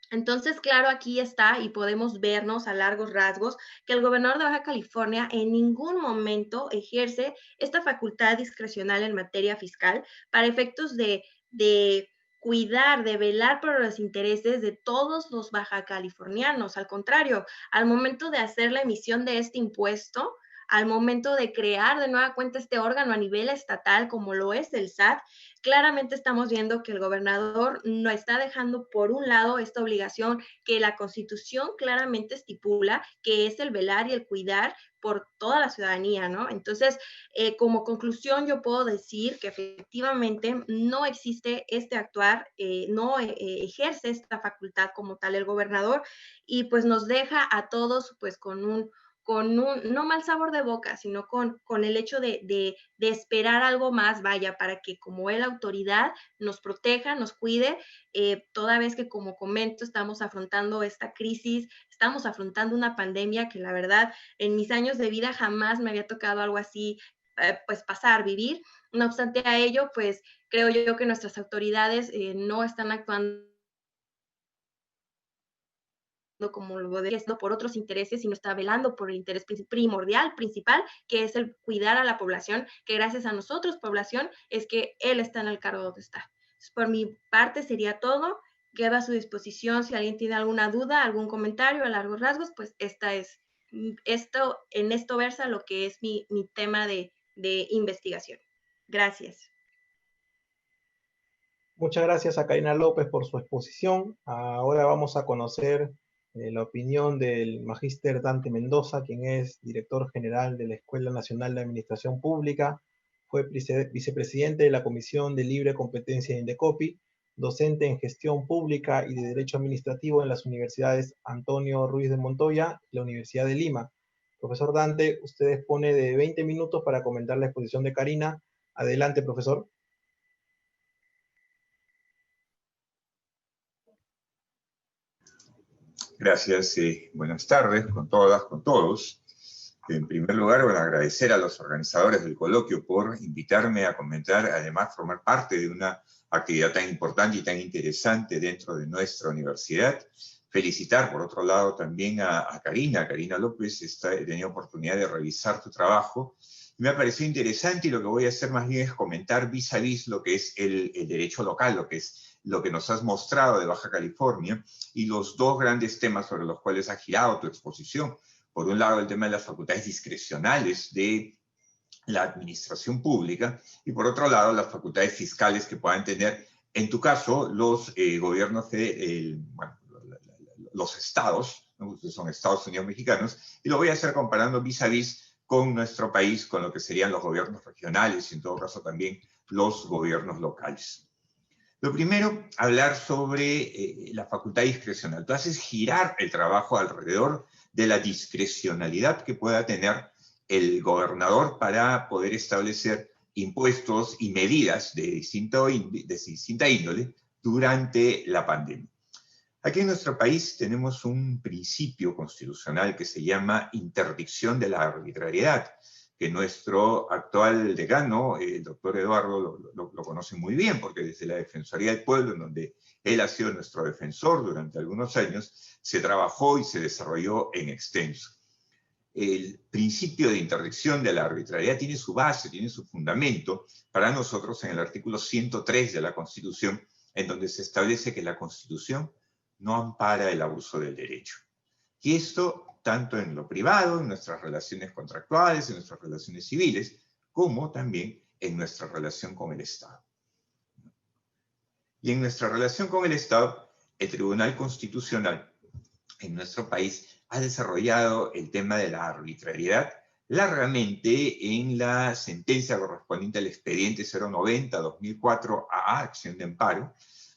Entonces, claro, aquí está y podemos vernos a largos rasgos que el gobernador de Baja California en ningún momento ejerce esta facultad discrecional en materia fiscal para efectos de cuidar, de velar por los intereses de todos los baja californianos. Al contrario, al momento de hacer la emisión de este impuesto, al momento de crear de nueva cuenta este órgano a nivel estatal como lo es el SAT, claramente estamos viendo que el gobernador no está dejando por un lado esta obligación que la Constitución claramente estipula, que es el velar y el cuidar por toda la ciudadanía, ¿no? Entonces, como conclusión, yo puedo decir que efectivamente no existe este actuar, no ejerce esta facultad como tal el gobernador y pues nos deja a todos pues con un no mal sabor de boca, sino con el hecho de esperar algo más, vaya, para que como él autoridad nos proteja, nos cuide, toda vez que como comento estamos afrontando esta crisis, estamos afrontando una pandemia que la verdad en mis años de vida jamás me había tocado algo así, pues pasar, vivir. No obstante a ello, pues creo yo que nuestras autoridades no están actuando como lo debería haciendo por otros intereses, sino está velando por el interés primordial, principal, que es el cuidar a la población, que gracias a nosotros, población, es que él está en el cargo donde está. Entonces, por mi parte sería todo. Quedo a su disposición si alguien tiene alguna duda, algún comentario a largos rasgos, pues en esto versa lo que es mi tema de investigación. Gracias. Muchas gracias a Karina López por su exposición. Ahora vamos a conocer la opinión del magíster Dante Mendoza, quien es director general de la Escuela Nacional de Administración Pública, fue vicepresidente de la Comisión de Libre Competencia de Indecopi, docente en Gestión Pública y de Derecho Administrativo en las universidades Antonio Ruiz de Montoya y la Universidad de Lima. Profesor Dante, usted dispone de 20 minutos para comentar la exposición de Karina. Adelante, profesor. Gracias, buenas tardes con todas, con todos. En primer lugar, bueno, agradecer a los organizadores del coloquio por invitarme a comentar, además formar parte de una actividad tan importante y tan interesante dentro de nuestra universidad. Felicitar, por otro lado, también a Karina López. He tenido oportunidad de revisar tu trabajo. Me ha parecido interesante y lo que voy a hacer más bien es comentar vis a vis lo que es el derecho local, lo que nos has mostrado de Baja California y los dos grandes temas sobre los cuales ha girado tu exposición. Por un lado, el tema de las facultades discrecionales de la administración pública y por otro lado, las facultades fiscales que puedan tener, en tu caso, los gobiernos los estados, ¿no? Que son Estados Unidos mexicanos, y lo voy a hacer comparando vis a vis con nuestro país, con lo que serían los gobiernos regionales y en todo caso también los gobiernos locales. Lo primero, hablar sobre la facultad discrecional. Tú haces girar el trabajo alrededor de la discrecionalidad que pueda tener el gobernador para poder establecer impuestos y medidas de distinta índole durante la pandemia. Aquí en nuestro país tenemos un principio constitucional que se llama interdicción de la arbitrariedad, que nuestro actual decano, el doctor Eduardo, lo conoce muy bien, porque desde la Defensoría del Pueblo, en donde él ha sido nuestro defensor durante algunos años, se trabajó y se desarrolló en extenso. El principio de interdicción de la arbitrariedad tiene su base, tiene su fundamento para nosotros en el artículo 103 de la Constitución, en donde se establece que la Constitución no ampara el abuso del derecho. Y esto tanto en lo privado, en nuestras relaciones contractuales, en nuestras relaciones civiles, como también en nuestra relación con el Estado. Y en nuestra relación con el Estado, el Tribunal Constitucional en nuestro país ha desarrollado el tema de la arbitrariedad largamente en la sentencia correspondiente al expediente 090-2004 AA, acción de amparo,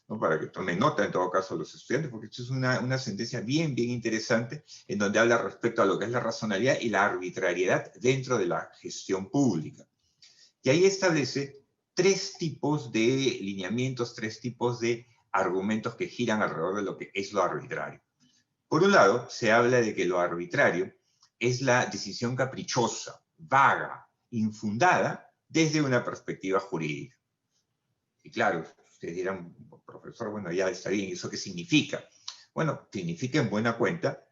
¿no? Para que tomen nota en todo caso los estudiantes, porque esto es una sentencia bien interesante en donde habla respecto a lo que es la razonabilidad y la arbitrariedad dentro de la gestión pública. Y ahí establece tres tipos de lineamientos, tres tipos de argumentos que giran alrededor de lo que es lo arbitrario. Por un lado, se habla de que lo arbitrario es la decisión caprichosa, vaga, infundada desde una perspectiva jurídica. Y claro, ustedes dirán, profesor, bueno, ya está bien, ¿eso qué significa? Bueno, significa en buena cuenta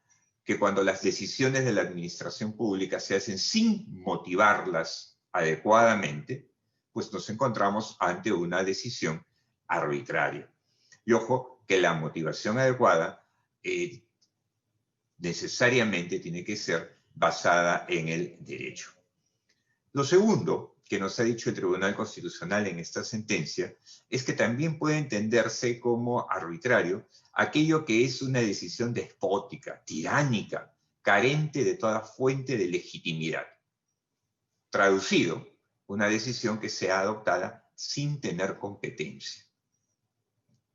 que cuando las decisiones de la administración pública se hacen sin motivarlas adecuadamente, pues nos encontramos ante una decisión arbitraria. Y ojo, que la motivación adecuada necesariamente tiene que ser basada en el derecho. Lo segundo que nos ha dicho el Tribunal Constitucional en esta sentencia es que también puede entenderse como arbitrario aquello que es una decisión despótica, tiránica, carente de toda fuente de legitimidad. Traducido, una decisión que sea adoptada sin tener competencia.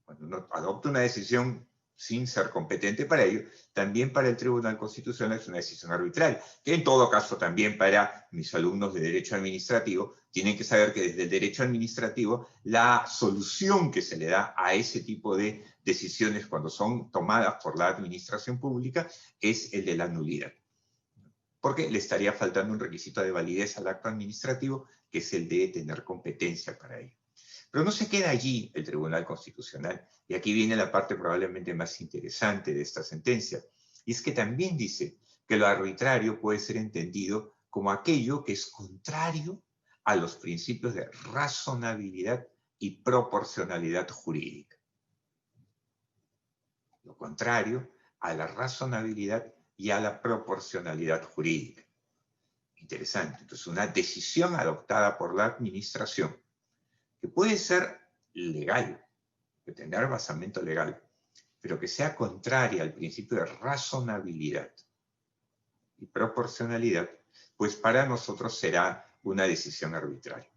Cuando uno adopta una decisión sin ser competente para ello, también para el Tribunal Constitucional es una decisión arbitraria, que en todo caso también para mis alumnos de Derecho Administrativo tienen que saber que desde el Derecho Administrativo la solución que se le da a ese tipo de decisiones cuando son tomadas por la administración pública es el de la nulidad. Porque le estaría faltando un requisito de validez al acto administrativo, que es el de tener competencia para ello. Pero no se queda allí el Tribunal Constitucional, y aquí viene la parte probablemente más interesante de esta sentencia, y es que también dice que lo arbitrario puede ser entendido como aquello que es contrario a los principios de razonabilidad y proporcionalidad jurídica. Lo contrario a la razonabilidad y a la proporcionalidad jurídica. Interesante. Entonces, una decisión adoptada por la administración que puede ser legal, que tener basamento legal, pero que sea contraria al principio de razonabilidad y proporcionalidad, pues para nosotros será una decisión arbitraria.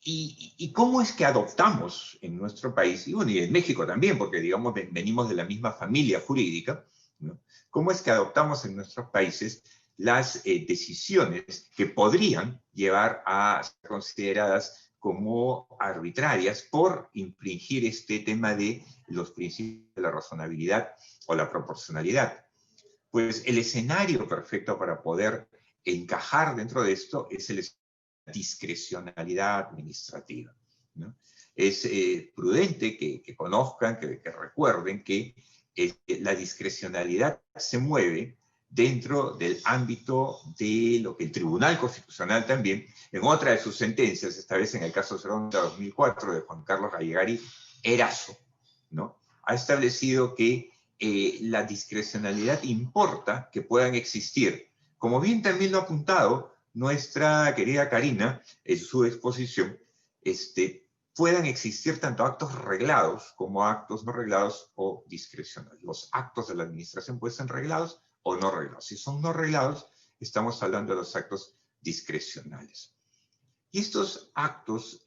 ¿Y cómo es que adoptamos en nuestro país, y bueno, y en México también, porque digamos venimos de la misma familia jurídica, ¿no? ¿Cómo es que adoptamos en nuestros países las decisiones que podrían llevar a ser consideradas como arbitrarias por infringir este tema de los principios de la razonabilidad o la proporcionalidad? Pues el escenario perfecto para poder encajar dentro de esto es el discrecionalidad administrativa, ¿no? Es prudente que conozcan, que recuerden que la discrecionalidad se mueve dentro del ámbito de lo que el Tribunal Constitucional también, en otra de sus sentencias, esta vez en el caso 090-2004 de Juan Carlos Gallegari Erazo, ¿no? Ha establecido que la discrecionalidad importa que puedan existir, como bien también lo ha apuntado nuestra querida Karina en su exposición, puedan existir tanto actos reglados como actos no reglados o discrecionales. Los actos de la administración pueden ser reglados o no reglados. Si son no reglados, estamos hablando de los actos discrecionales. Y estos actos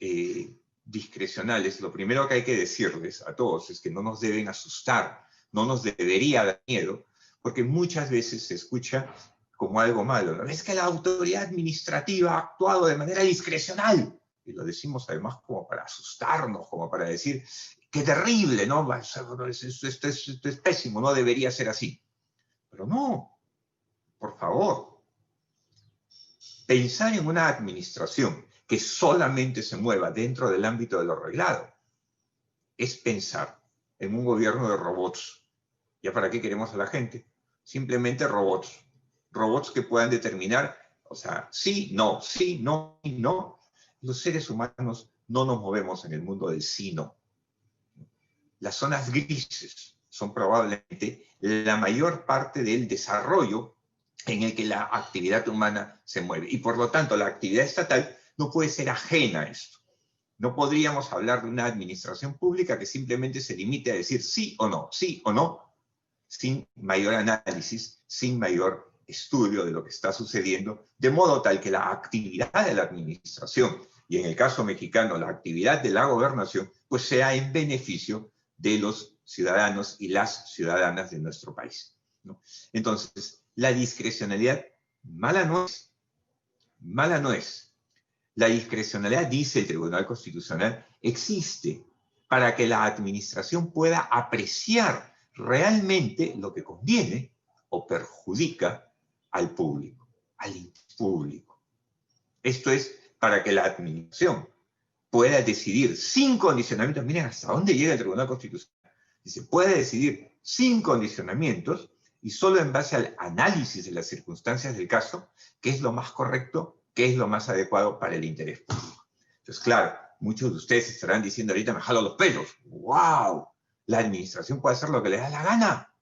discrecionales, lo primero que hay que decirles a todos es que no nos deben asustar, no nos debería dar miedo, porque muchas veces se escucha como algo malo, ¿no? Es que la autoridad administrativa ha actuado de manera discrecional. Y lo decimos además como para asustarnos, como para decir, qué terrible, ¿no? Esto es pésimo, no debería ser así. Pero no, por favor. Pensar en una administración que solamente se mueva dentro del ámbito de lo reglado es pensar en un gobierno de robots. ¿Ya para qué queremos a la gente? Simplemente robots. Robots que puedan determinar, o sea, sí, no, sí, no, y no. Los seres humanos no nos movemos en el mundo del sí, no. Las zonas grises son probablemente la mayor parte del desarrollo en el que la actividad humana se mueve. Y por lo tanto, la actividad estatal no puede ser ajena a esto. No podríamos hablar de una administración pública que simplemente se limite a decir sí o no, sin mayor análisis, sin mayor estudio de lo que está sucediendo, de modo tal que la actividad de la administración, y en el caso mexicano, la actividad de la gobernación, pues sea en beneficio de los ciudadanos y las ciudadanas de nuestro país, ¿no? Entonces, la discrecionalidad mala no es. Mala no es. La discrecionalidad, dice el Tribunal Constitucional, existe para que la administración pueda apreciar realmente lo que conviene o perjudica al público, al interés público. Esto es para que la administración pueda decidir sin condicionamientos. Miren hasta dónde llega el Tribunal Constitucional. Dice, puede decidir sin condicionamientos y solo en base al análisis de las circunstancias del caso, qué es lo más correcto, qué es lo más adecuado para el interés público. Entonces, claro, muchos de ustedes estarán diciendo ahorita, me jalo los pelos. ¡Wow! ¿La administración puede hacer lo que le da la gana?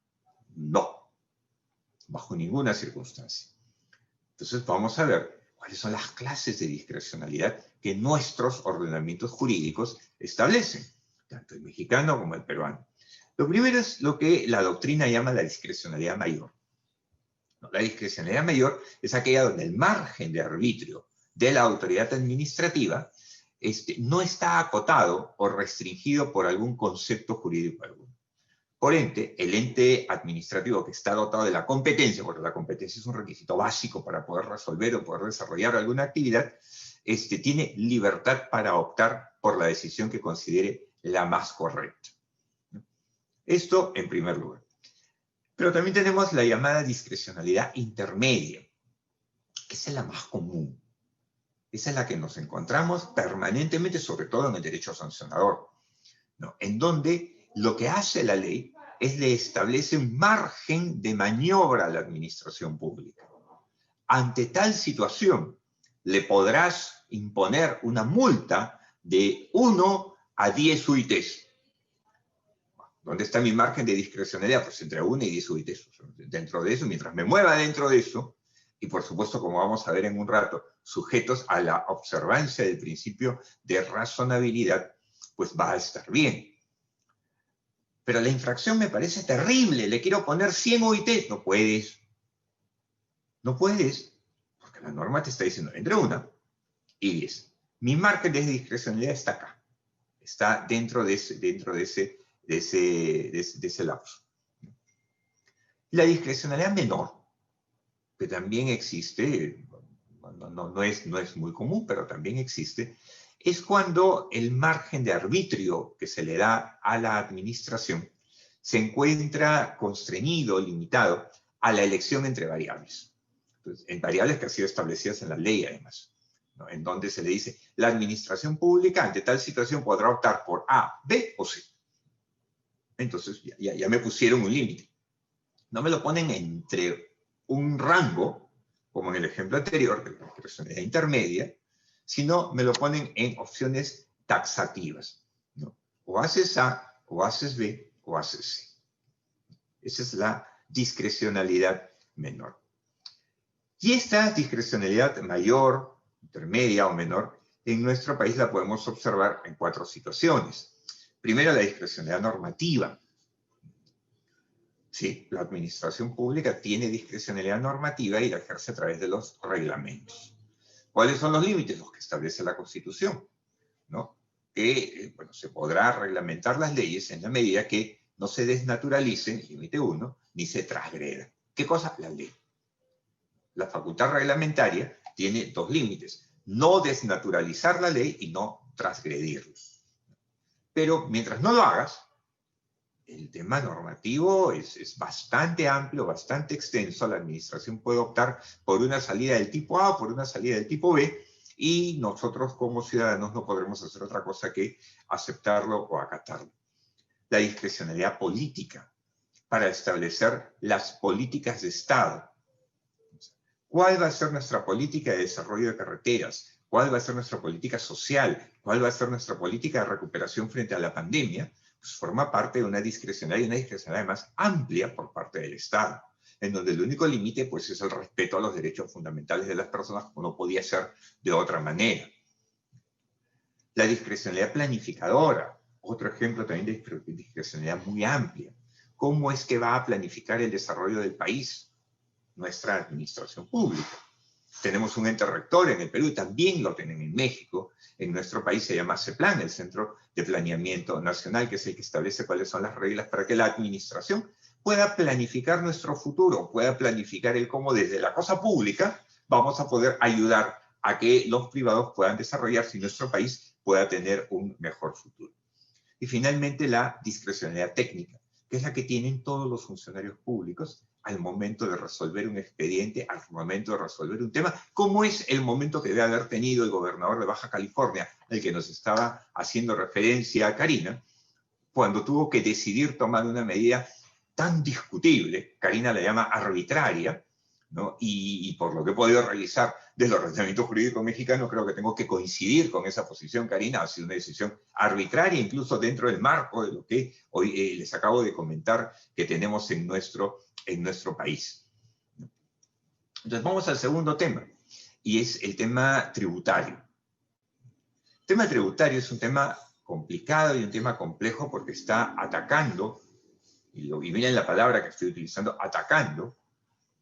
No, bajo ninguna circunstancia. Entonces, vamos a ver cuáles son las clases de discrecionalidad que nuestros ordenamientos jurídicos establecen, tanto el mexicano como el peruano. Lo primero es lo que la doctrina llama la discrecionalidad mayor. La discrecionalidad mayor es aquella donde el margen de arbitrio de la autoridad administrativa no está acotado o restringido por algún concepto jurídico alguno. Por ende, el ente administrativo que está dotado de la competencia, porque la competencia es un requisito básico para poder resolver o poder desarrollar alguna actividad, tiene libertad para optar por la decisión que considere la más correcta. Esto en primer lugar. Pero también tenemos la llamada discrecionalidad intermedia, que esa es la más común. Esa es la que nos encontramos permanentemente, sobre todo en el derecho sancionador, ¿no? En donde lo que hace la ley es le establece un margen de maniobra a la administración pública. Ante tal situación, le podrás imponer una multa de 1 a 10 UITs. ¿Dónde está mi margen de discrecionalidad? Pues entre 1 y 10 UITs. Dentro de eso, mientras me mueva dentro de eso, y por supuesto, como vamos a ver en un rato, sujetos a la observancia del principio de razonabilidad, pues va a estar bien. Pero la infracción me parece terrible, le quiero poner 100 UITs. No puedes. No puedes, porque la norma te está diciendo entre 1 y 10. Mi margen de discrecionalidad está acá. Está dentro de ese lapso. La discrecionalidad menor, que también existe, no es muy común, pero también existe, es cuando el margen de arbitrio que se le da a la administración se encuentra constreñido, limitado a la elección entre variables. Entonces, en variables que han sido establecidas en la ley, además, ¿no? En donde se le dice, la administración pública ante tal situación podrá optar por A, B o C. Entonces, ya me pusieron un límite. No me lo ponen entre un rango, como en el ejemplo anterior, de la discrecionalidad intermedia, sino me lo ponen en opciones taxativas, ¿no? O haces A, o haces B, o haces C. Esa es la discrecionalidad menor. Y esta discrecionalidad mayor, intermedia o menor, en nuestro país la podemos observar en 4 situaciones. Primero, la discrecionalidad normativa. Sí, la administración pública tiene discrecionalidad normativa y la ejerce a través de los reglamentos. ¿Cuáles son los límites? Los que establece la Constitución, ¿no? Que bueno, se podrá reglamentar las leyes en la medida que no se desnaturalicen, límite 1, ni se transgreda. ¿Qué cosa? La ley. La facultad reglamentaria tiene 2 límites: no desnaturalizar la ley y no transgredirla. Pero mientras no lo hagas, el tema normativo es bastante amplio, bastante extenso. La administración puede optar por una salida del tipo A o por una salida del tipo B, y nosotros como ciudadanos no podremos hacer otra cosa que aceptarlo o acatarlo. La discrecionalidad política, para establecer las políticas de Estado. ¿Cuál va a ser nuestra política de desarrollo de carreteras? ¿Cuál va a ser nuestra política social? ¿Cuál va a ser nuestra política de recuperación frente a la pandemia? pues forma parte de una discrecionalidad más amplia por parte del Estado, en donde el único límite pues es el respeto a los derechos fundamentales de las personas, como no podía ser de otra manera. La discrecionalidad planificadora, otro ejemplo también de discrecionalidad muy amplia. ¿Cómo es que va a planificar el desarrollo del país? Nuestra administración pública. Tenemos un ente rector en el Perú y también lo tienen en México. En nuestro país se llama CEPLAN, el Centro de Planeamiento Nacional, que es el que establece cuáles son las reglas para que la administración pueda planificar nuestro futuro, pueda planificar el cómo desde la cosa pública vamos a poder ayudar a que los privados puedan desarrollarse y nuestro país pueda tener un mejor futuro. Y finalmente la discrecionalidad técnica, que es la que tienen todos los funcionarios públicos al momento de resolver un expediente, al momento de resolver un tema, como es el momento que debe haber tenido el gobernador de Baja California, al que nos estaba haciendo referencia Karina, cuando tuvo que decidir tomar una medida tan discutible, Karina la llama arbitraria, ¿no? Y por lo que he podido revisar del ordenamiento jurídico mexicano, creo que tengo que coincidir con esa posición, Karina. Ha sido una decisión arbitraria, incluso dentro del marco de lo que hoy les acabo de comentar que tenemos en nuestro país. Entonces vamos al segundo tema, y es el tema tributario. El tema tributario es un tema complicado y un tema complejo porque está atacando, y miren la palabra que estoy utilizando, atacando,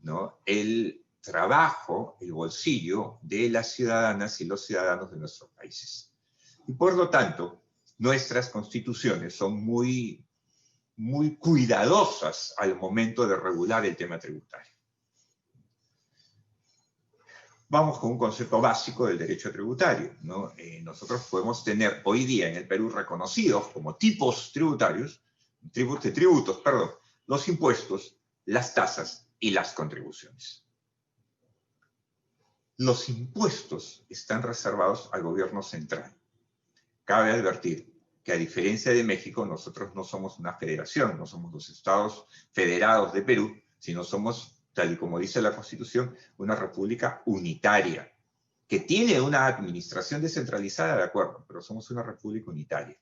¿no?, el trabajo, el bolsillo de las ciudadanas y los ciudadanos de nuestros países. Y por lo tanto, nuestras constituciones son muy cuidadosas al momento de regular el tema tributario. Vamos con un concepto básico del derecho tributario, ¿no? Nosotros podemos tener hoy día en el Perú reconocidos como tipos tributarios, los impuestos, las tasas y las contribuciones. Los impuestos están reservados al gobierno central. Cabe advertir que a diferencia de México, nosotros no somos una federación, no somos los estados federados de Perú, sino somos, tal y como dice la Constitución, una república unitaria, que tiene una administración descentralizada, de acuerdo, pero somos una república unitaria.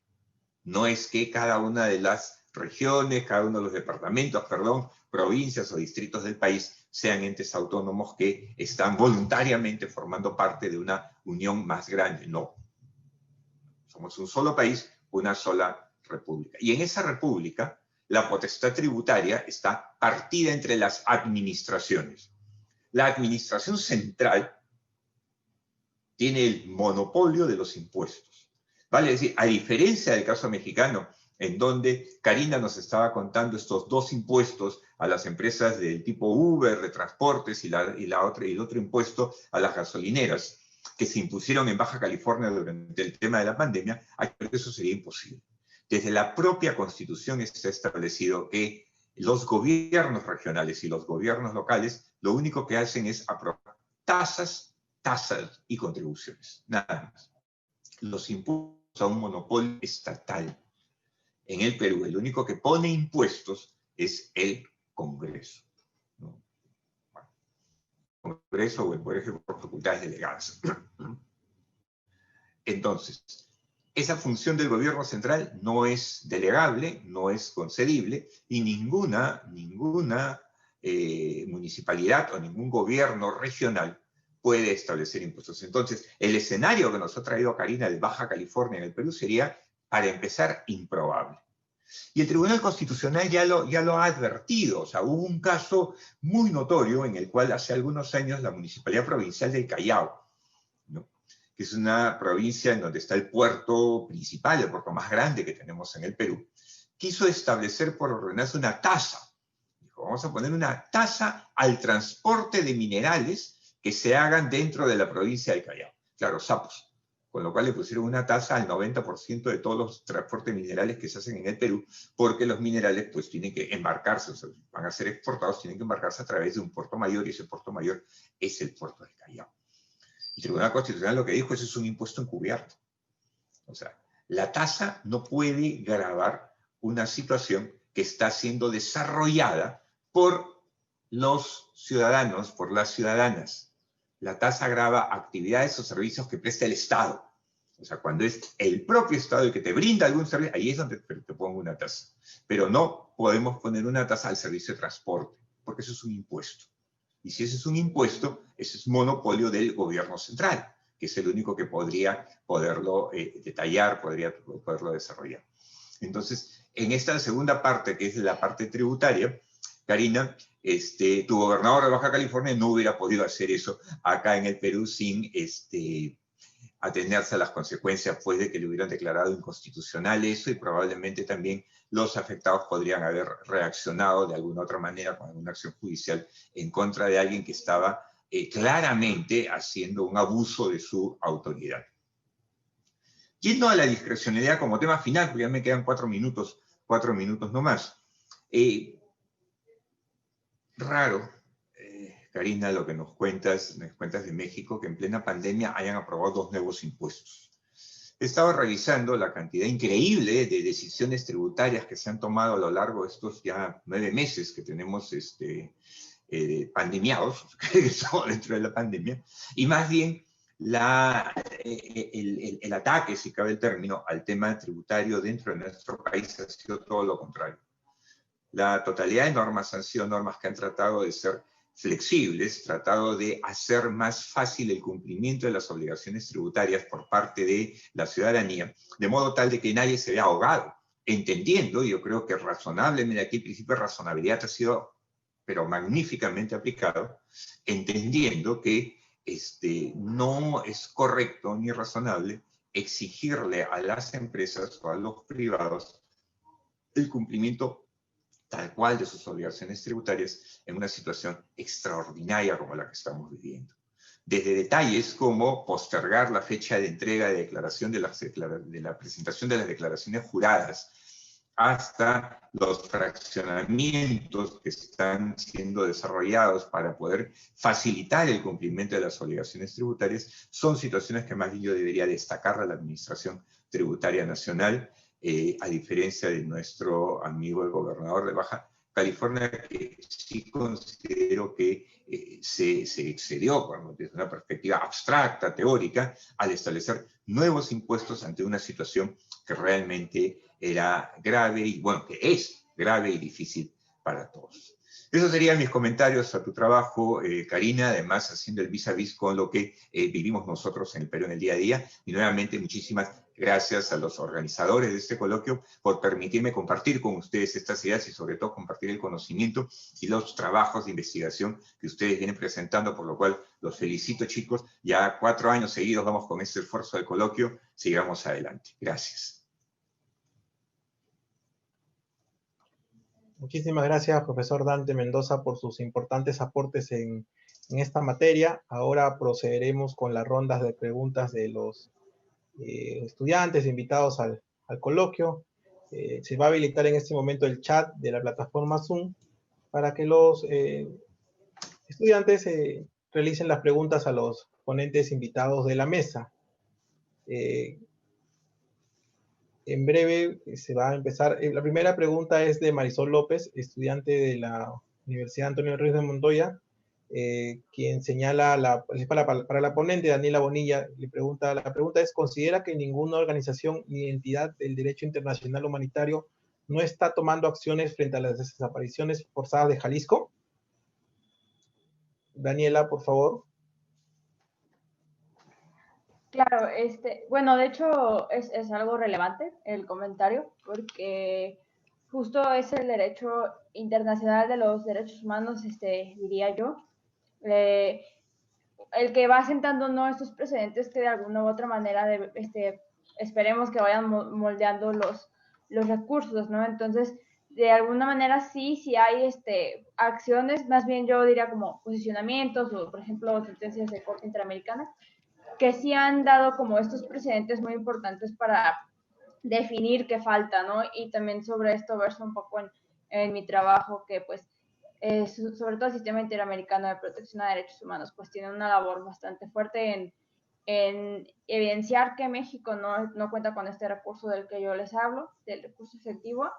No es que cada una de las regiones, cada uno de los departamentos, provincias o distritos del país sean entes autónomos que están voluntariamente formando parte de una unión más grande. No. Somos un solo país, una sola república. Y en esa república, la potestad tributaria está partida entre las administraciones. La administración central tiene el monopolio de los impuestos. Vale decir, a diferencia del caso mexicano, en donde Karina nos estaba contando estos dos impuestos a las empresas del tipo Uber, de transportes, y el otro impuesto a las gasolineras, que se impusieron en Baja California durante el tema de la pandemia, eso sería imposible. Desde la propia Constitución está establecido que los gobiernos regionales y los gobiernos locales lo único que hacen es aprobar tasas y contribuciones, nada más. Los impuestos a un monopolio estatal. En el Perú, el único que pone impuestos es el Congreso, ¿no? Bueno, Congreso o el Poder Ejecutivo por facultades delegadas. Entonces, esa función del gobierno central no es delegable, no es concedible, y ninguna municipalidad o ningún gobierno regional puede establecer impuestos. Entonces, el escenario que nos ha traído Karina de Baja California en el Perú sería, para empezar, improbable. Y el Tribunal Constitucional ya lo ha advertido. O sea, hubo un caso muy notorio en el cual hace algunos años la Municipalidad Provincial del Callao, ¿no?, que es una provincia en donde está el puerto principal, el puerto más grande que tenemos en el Perú, quiso establecer por ordenanza una tasa. Dijo, vamos a poner una tasa al transporte de minerales que se hagan dentro de la provincia del Callao. Claro, sapos. Con lo cual le pusieron una tasa al 90% de todos los transportes minerales que se hacen en el Perú, porque los minerales pues tienen que embarcarse, o sea, van a ser exportados, tienen que embarcarse a través de un puerto mayor, y ese puerto mayor es el puerto del Callao. El Tribunal Constitucional lo que dijo es un impuesto encubierto. O sea, la tasa no puede gravar una situación que está siendo desarrollada por los ciudadanos, por las ciudadanas. La tasa grava actividades o servicios que presta el Estado. O sea, cuando es el propio Estado el que te brinda algún servicio, ahí es donde te pongo una tasa. Pero no podemos poner una tasa al servicio de transporte, porque eso es un impuesto. Y si ese es un impuesto, ese es monopolio del gobierno central, que es el único que podría poderlo detallar, poderlo desarrollar. Entonces, en esta segunda parte, que es la parte tributaria, Karina, tu gobernador de Baja California no hubiera podido hacer eso acá en el Perú sin atenerse a las consecuencias pues, de que le hubieran declarado inconstitucional eso, y probablemente también los afectados podrían haber reaccionado de alguna otra manera con alguna acción judicial en contra de alguien que estaba claramente haciendo un abuso de su autoridad. Yendo a la discrecionalidad como tema final, porque ya me quedan 4 minutos nomás. Raro, Karina, lo que nos cuentas de México, que en plena pandemia hayan aprobado 2 nuevos impuestos. He estado revisando la cantidad increíble de decisiones tributarias que se han tomado a lo largo de estos ya 9 meses que tenemos pandemiados, que estamos dentro de la pandemia, y más bien el ataque, si cabe el término, al tema tributario dentro de nuestro país ha sido todo lo contrario. La totalidad de normas han sido normas que han tratado de ser flexibles, tratado de hacer más fácil el cumplimiento de las obligaciones tributarias por parte de la ciudadanía, de modo tal de que nadie se vea ahogado, entendiendo, yo creo que razonablemente aquí el principio de razonabilidad ha sido, pero magníficamente aplicado, entendiendo que no es correcto ni razonable exigirle a las empresas o a los privados el cumplimiento tal cual de sus obligaciones tributarias en una situación extraordinaria como la que estamos viviendo. Desde detalles como postergar la fecha de entrega de declaración de la presentación de las declaraciones juradas, hasta los fraccionamientos que están siendo desarrollados para poder facilitar el cumplimiento de las obligaciones tributarias, son situaciones que más bien yo debería destacar a la Administración Tributaria Nacional, a diferencia de nuestro amigo el gobernador de Baja California, que sí considero que se excedió desde una perspectiva abstracta, teórica, al establecer nuevos impuestos ante una situación que realmente era grave y, bueno, que es grave y difícil para todos. Esos serían mis comentarios a tu trabajo, Karina, además haciendo el vis a vis con lo que vivimos nosotros en el Perú en el día a día. Y nuevamente, muchísimas gracias a los organizadores de este coloquio por permitirme compartir con ustedes estas ideas y sobre todo compartir el conocimiento y los trabajos de investigación que ustedes vienen presentando, por lo cual los felicito, chicos. Ya 4 años seguidos vamos con este esfuerzo del coloquio. Sigamos adelante. Gracias. Muchísimas gracias, profesor Dante Mendoza, por sus importantes aportes en esta materia. Ahora procederemos con las rondas de preguntas de los estudiantes invitados al coloquio. Se va a habilitar en este momento el chat de la plataforma Zoom para que los estudiantes realicen las preguntas a los ponentes invitados de la mesa. En breve se va a empezar. La primera pregunta es de Marisol López, estudiante de la Universidad Antonio Ruiz de Montoya, quien señala, para la ponente Daniela Bonilla, la pregunta es: ¿considera que ninguna organización ni entidad del derecho internacional humanitario no está tomando acciones frente a las desapariciones forzadas de Jalisco? Daniela, por favor. Claro, bueno, de hecho es algo relevante el comentario, porque justo es el derecho internacional de los derechos humanos, diría yo, el que va sentando ¿no? estos precedentes que de alguna u otra manera esperemos que vayan moldeando los recursos, ¿no? Entonces, de alguna manera sí hay acciones, más bien yo diría como posicionamientos o, por ejemplo, sentencias de Corte Interamericana, que sí han dado como estos precedentes muy importantes para definir qué falta, ¿no? Y también sobre esto verso un poco en mi trabajo, que pues sobre todo el Sistema Interamericano de Protección a Derechos Humanos, pues tiene una labor bastante fuerte en evidenciar que México no cuenta con este recurso del que yo les hablo, del recurso efectivo.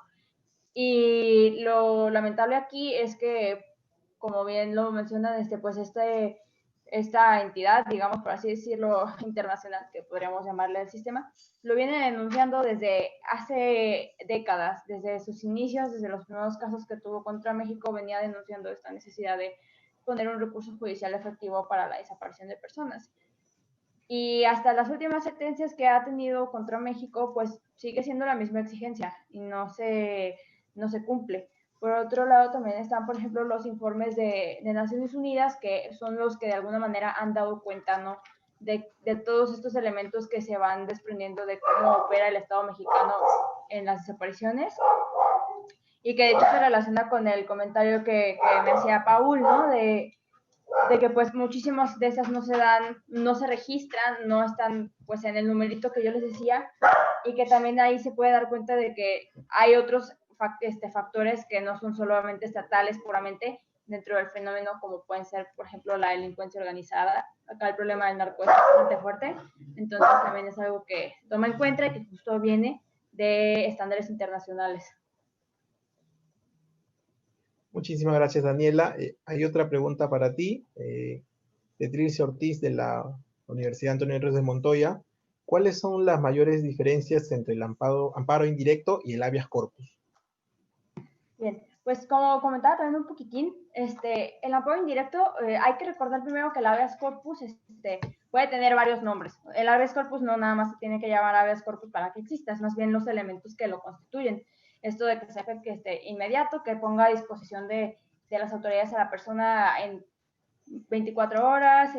Y lo lamentable aquí es que, como bien lo mencionan, pues esta entidad, digamos, por así decirlo, internacional, que podríamos llamarle el sistema, lo viene denunciando desde hace décadas, desde sus inicios, desde los primeros casos que tuvo contra México, venía denunciando esta necesidad de poner un recurso judicial efectivo para la desaparición de personas. Y hasta las últimas sentencias que ha tenido contra México, pues sigue siendo la misma exigencia y no se cumple. Por otro lado, también están, por ejemplo, los informes de Naciones Unidas, que son los que de alguna manera han dado cuenta, ¿no?, de todos estos elementos que se van desprendiendo de cómo opera el Estado mexicano en las desapariciones, y que de hecho se relaciona con el comentario que me hacía Paul, ¿no?, de que pues muchísimas de esas no se dan, no se registran, no están pues en el numerito que yo les decía, y que también ahí se puede dar cuenta de que hay otros factores que no son solamente estatales puramente dentro del fenómeno, como pueden ser, por ejemplo, la delincuencia organizada. Acá el problema del narco es bastante fuerte, entonces también es algo que toma en cuenta y que justo viene de estándares internacionales. Muchísimas gracias, Daniela. Hay otra pregunta para ti, de Trilce Ortiz, de la Universidad Antonio Ríos de Montoya. ¿Cuáles son las mayores diferencias entre el amparo indirecto y el habeas corpus? Bien, pues como comentaba también un poquitín, el amparo indirecto, hay que recordar primero que el habeas corpus puede tener varios nombres. El habeas corpus no nada más se tiene que llamar habeas corpus para que exista, es más bien los elementos que lo constituyen. Esto de que sea inmediato, que ponga a disposición de las autoridades a la persona en 24 horas,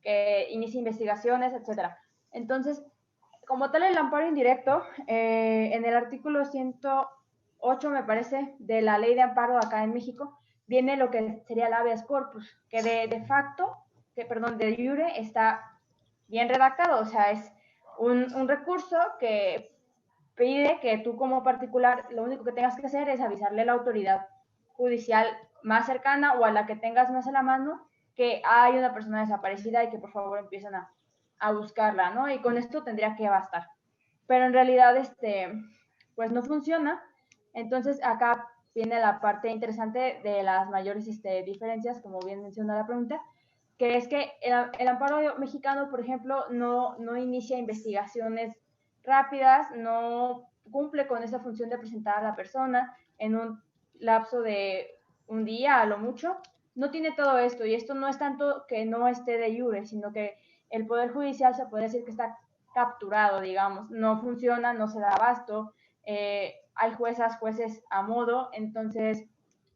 que inicie investigaciones, etcétera. Entonces, como tal, el amparo indirecto, en el artículo 108, me parece, de la ley de amparo acá en México, viene lo que sería el habeas corpus, que de facto, de jure, está bien redactado, o sea, es un recurso que pide que tú como particular lo único que tengas que hacer es avisarle a la autoridad judicial más cercana o a la que tengas más a la mano que hay una persona desaparecida y que por favor empiecen a buscarla, ¿no? Y con esto tendría que bastar. Pero en realidad, pues no funciona. Entonces acá viene la parte interesante de las mayores diferencias, como bien menciona la pregunta, que es que el amparo mexicano, por ejemplo, no inicia investigaciones rápidas, no cumple con esa función de presentar a la persona en un lapso de un día a lo mucho. No tiene todo esto, y esto no es tanto que no esté de jure, sino que el Poder Judicial se puede decir que está capturado, digamos, no funciona, no se da abasto, hay jueces a modo, entonces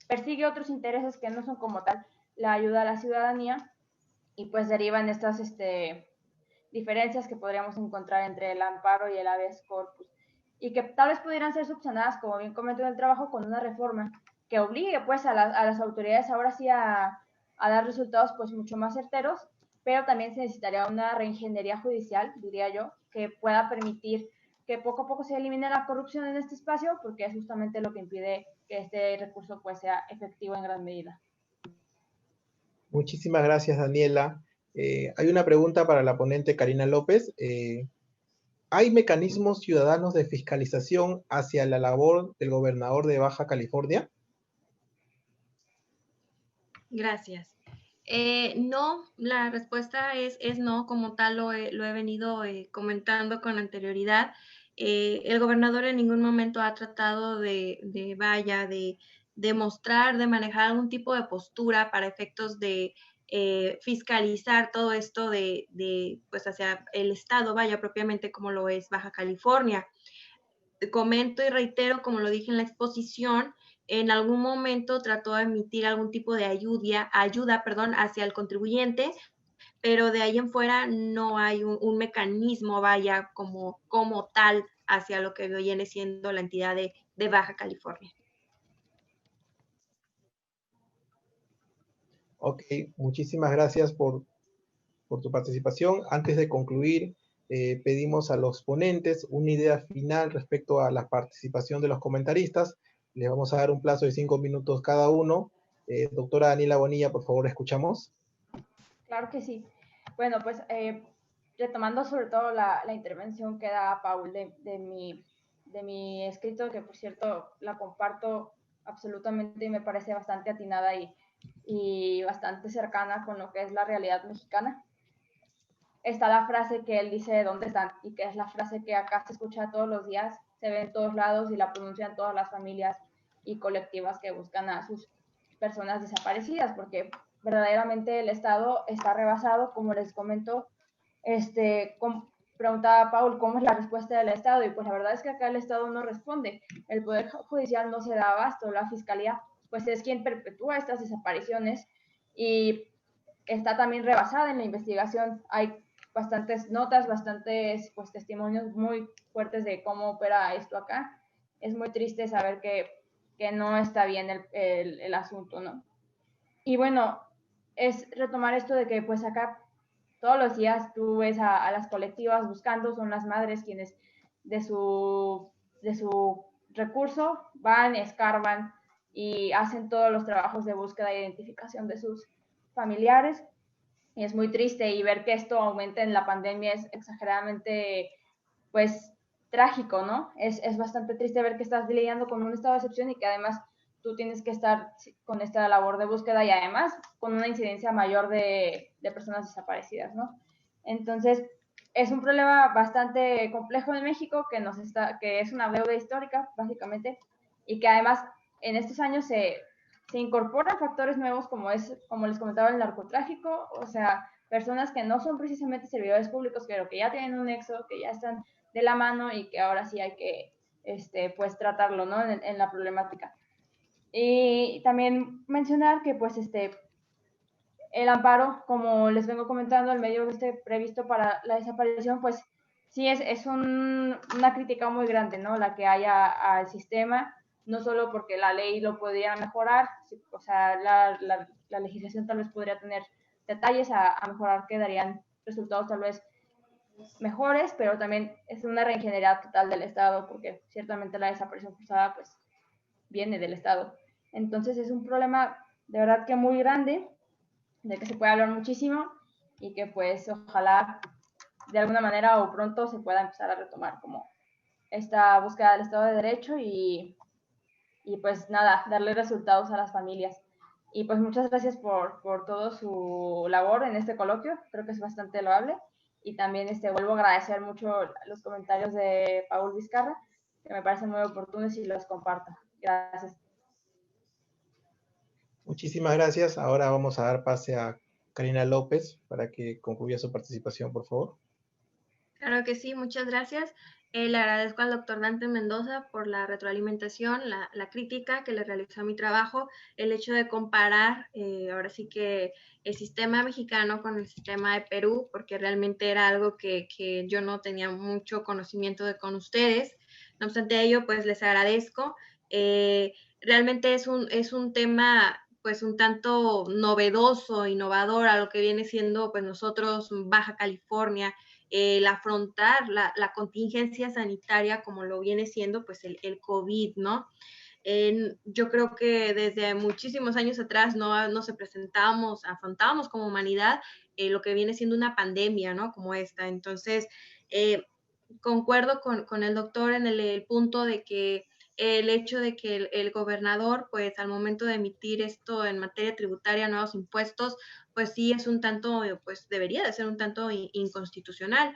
persigue otros intereses que no son como tal la ayuda a la ciudadanía, y pues derivan estas diferencias que podríamos encontrar entre el amparo y el habeas corpus, y que tal vez pudieran ser subsanadas, como bien comentó en el trabajo, con una reforma que obligue pues a las autoridades ahora sí a dar resultados pues mucho más certeros, pero también se necesitaría una reingeniería judicial, diría yo, que pueda permitir que poco a poco se elimine la corrupción en este espacio, porque es justamente lo que impide que este recurso pues sea efectivo en gran medida. Muchísimas gracias, Daniela. Hay una pregunta para la ponente Karina López. ¿Hay mecanismos ciudadanos de fiscalización hacia la labor del gobernador de Baja California? Gracias. No, la respuesta es no, como tal lo he venido comentando con anterioridad. El gobernador en ningún momento ha tratado de mostrar, de manejar algún tipo de postura para efectos de fiscalizar todo esto pues hacia el estado, propiamente como lo es Baja California. Comento y reitero, como lo dije en la exposición, en algún momento trató de emitir algún tipo de ayuda hacia el contribuyente, pero de ahí en fuera no hay un mecanismo, como tal, hacia lo que viene siendo la entidad de Baja California. Ok, muchísimas gracias por tu participación. Antes de concluir, pedimos a los ponentes una idea final respecto a la participación de los comentaristas. Les vamos a dar un plazo de 5 minutos cada uno. Doctora Daniela Bonilla, por favor, escuchamos. Claro que sí. Bueno, pues retomando sobre todo la intervención que da Paul de mi escrito, que por cierto la comparto absolutamente y me parece bastante atinada y y bastante cercana con lo que es la realidad mexicana. Está la frase que él dice ¿dónde están? Y que es la frase que acá se escucha todos los días, se ve en todos lados y la pronuncian todas las familias y colectivas que buscan a sus personas desaparecidas, porque verdaderamente el Estado está rebasado, como les comento. Preguntaba Paul cómo es la respuesta del Estado, y pues la verdad es que acá el Estado no responde, el Poder Judicial no se da abasto, la Fiscalía pues es quien perpetúa estas desapariciones y está también rebasada en la investigación. Hay bastantes notas, bastantes pues testimonios muy fuertes de cómo opera esto acá. Es muy triste saber que no está bien el asunto, ¿no? Y bueno, es retomar esto de que pues acá todos los días tú ves a las colectivas buscando, son las madres quienes de su recurso van, escarban y hacen todos los trabajos de búsqueda e identificación de sus familiares. Y es muy triste, y ver que esto aumente en la pandemia es exageradamente, pues, trágico, ¿no? Es bastante triste ver que estás lidiando con un estado de excepción y que además tú tienes que estar con esta labor de búsqueda y además con una incidencia mayor de personas desaparecidas, ¿no? Entonces, es un problema bastante complejo en México que es una deuda histórica, básicamente, y que además en estos años se incorporan factores nuevos como les comentaba, el narcotráfico, o sea, personas que no son precisamente servidores públicos, pero que ya tienen un nexo, que ya están de la mano y que ahora sí hay que pues tratarlo, ¿no? En la problemática. Y también mencionar que pues el amparo, como les vengo comentando, el medio previsto para la desaparición, pues sí es una crítica muy grande, ¿no? La que haya al sistema, no solo porque la ley lo podría mejorar, o sea, la legislación tal vez podría tener detalles a mejorar, que darían resultados tal vez mejores, pero también es una reingeniería total del Estado, porque ciertamente la desaparición forzada pues viene del Estado. Entonces es un problema de verdad que muy grande, de que se puede hablar muchísimo y que pues ojalá de alguna manera o pronto se pueda empezar a retomar como esta búsqueda del Estado de Derecho y pues nada, darle resultados a las familias. Y pues muchas gracias por todo su labor en este coloquio, creo que es bastante loable. Y también vuelvo a agradecer mucho los comentarios de Paul Vizcarra, que me parecen muy oportunos y los comparto. Gracias. Muchísimas gracias. Ahora vamos a dar pase a Karina López para que concluya su participación, por favor. Claro que sí, muchas gracias. Le agradezco al doctor Dante Mendoza por la retroalimentación, la crítica que le realizó a mi trabajo, el hecho de comparar ahora sí que el sistema mexicano con el sistema de Perú, porque realmente era algo que yo no tenía mucho conocimiento de con ustedes. No obstante ello, pues les agradezco. Realmente es un tema pues un tanto novedoso, innovador a lo que viene siendo pues nosotros Baja California, el afrontar la contingencia sanitaria como lo viene siendo pues el COVID, ¿no? Yo creo que desde muchísimos años atrás no se afrontábamos como humanidad lo que viene siendo una pandemia, ¿no? Como esta. Entonces, concuerdo con el doctor en el punto de que el hecho de que el gobernador, pues al momento de emitir esto en materia tributaria, nuevos impuestos, pues sí es un tanto, pues debería de ser un tanto inconstitucional.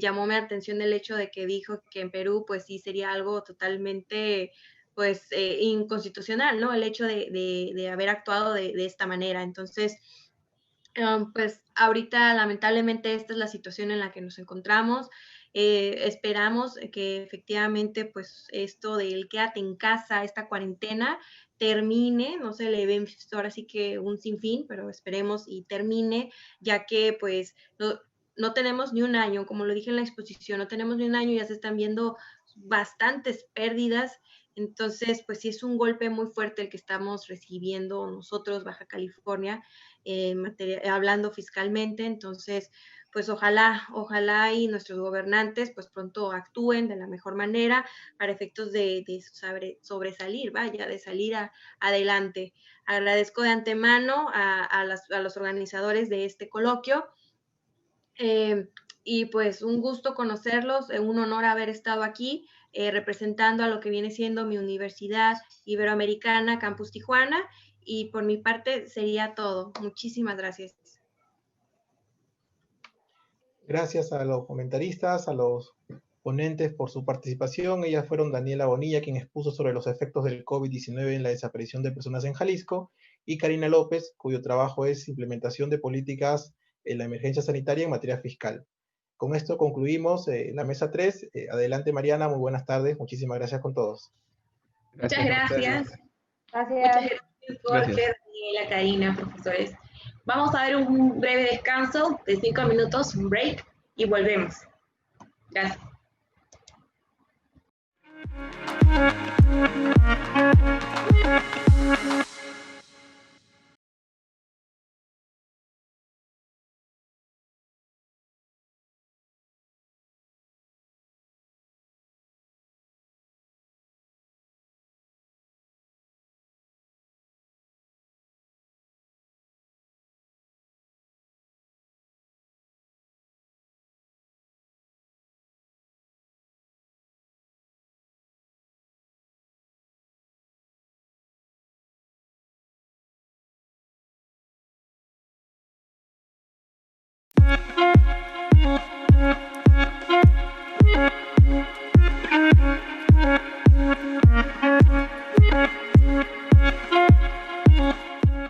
Llamó mi atención el hecho de que dijo que en Perú, pues sí sería algo totalmente, pues inconstitucional, ¿no? El hecho de haber actuado de esta manera. Entonces, pues ahorita lamentablemente esta es la situación en la que nos encontramos. Esperamos que efectivamente pues esto del quédate en casa, esta cuarentena termine, no se le ve ahora sí que un sinfín, pero esperemos y termine, ya que pues no tenemos ni un año, como lo dije en la exposición, no tenemos ni un año, ya se están viendo bastantes pérdidas. Entonces, pues sí es un golpe muy fuerte el que estamos recibiendo nosotros, Baja California, hablando fiscalmente. Entonces, pues ojalá y nuestros gobernantes pues pronto actúen de la mejor manera para efectos de sobresalir, vaya, de salir adelante. Agradezco de antemano a los organizadores de este coloquio. Y pues un gusto conocerlos, un honor haber estado aquí representando a lo que viene siendo mi Universidad Iberoamericana Campus Tijuana, y por mi parte sería todo. Muchísimas gracias. Gracias a los comentaristas, a los ponentes por su participación. Ellas fueron Daniela Bonilla, quien expuso sobre los efectos del COVID-19 en la desaparición de personas en Jalisco, y Karina López, cuyo trabajo es implementación de políticas en la emergencia sanitaria en materia fiscal. Con esto concluimos la mesa 3. Adelante, Mariana, muy buenas tardes. Muchísimas gracias con todos. Muchas gracias. Gracias. Muchas gracias, Jorge, Gracias. Daniela, Karina, profesores. Vamos a dar un breve descanso de 5 minutos, un break, y volvemos. Gracias.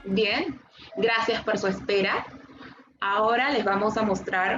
Bien, gracias por su espera. Ahora les vamos a mostrar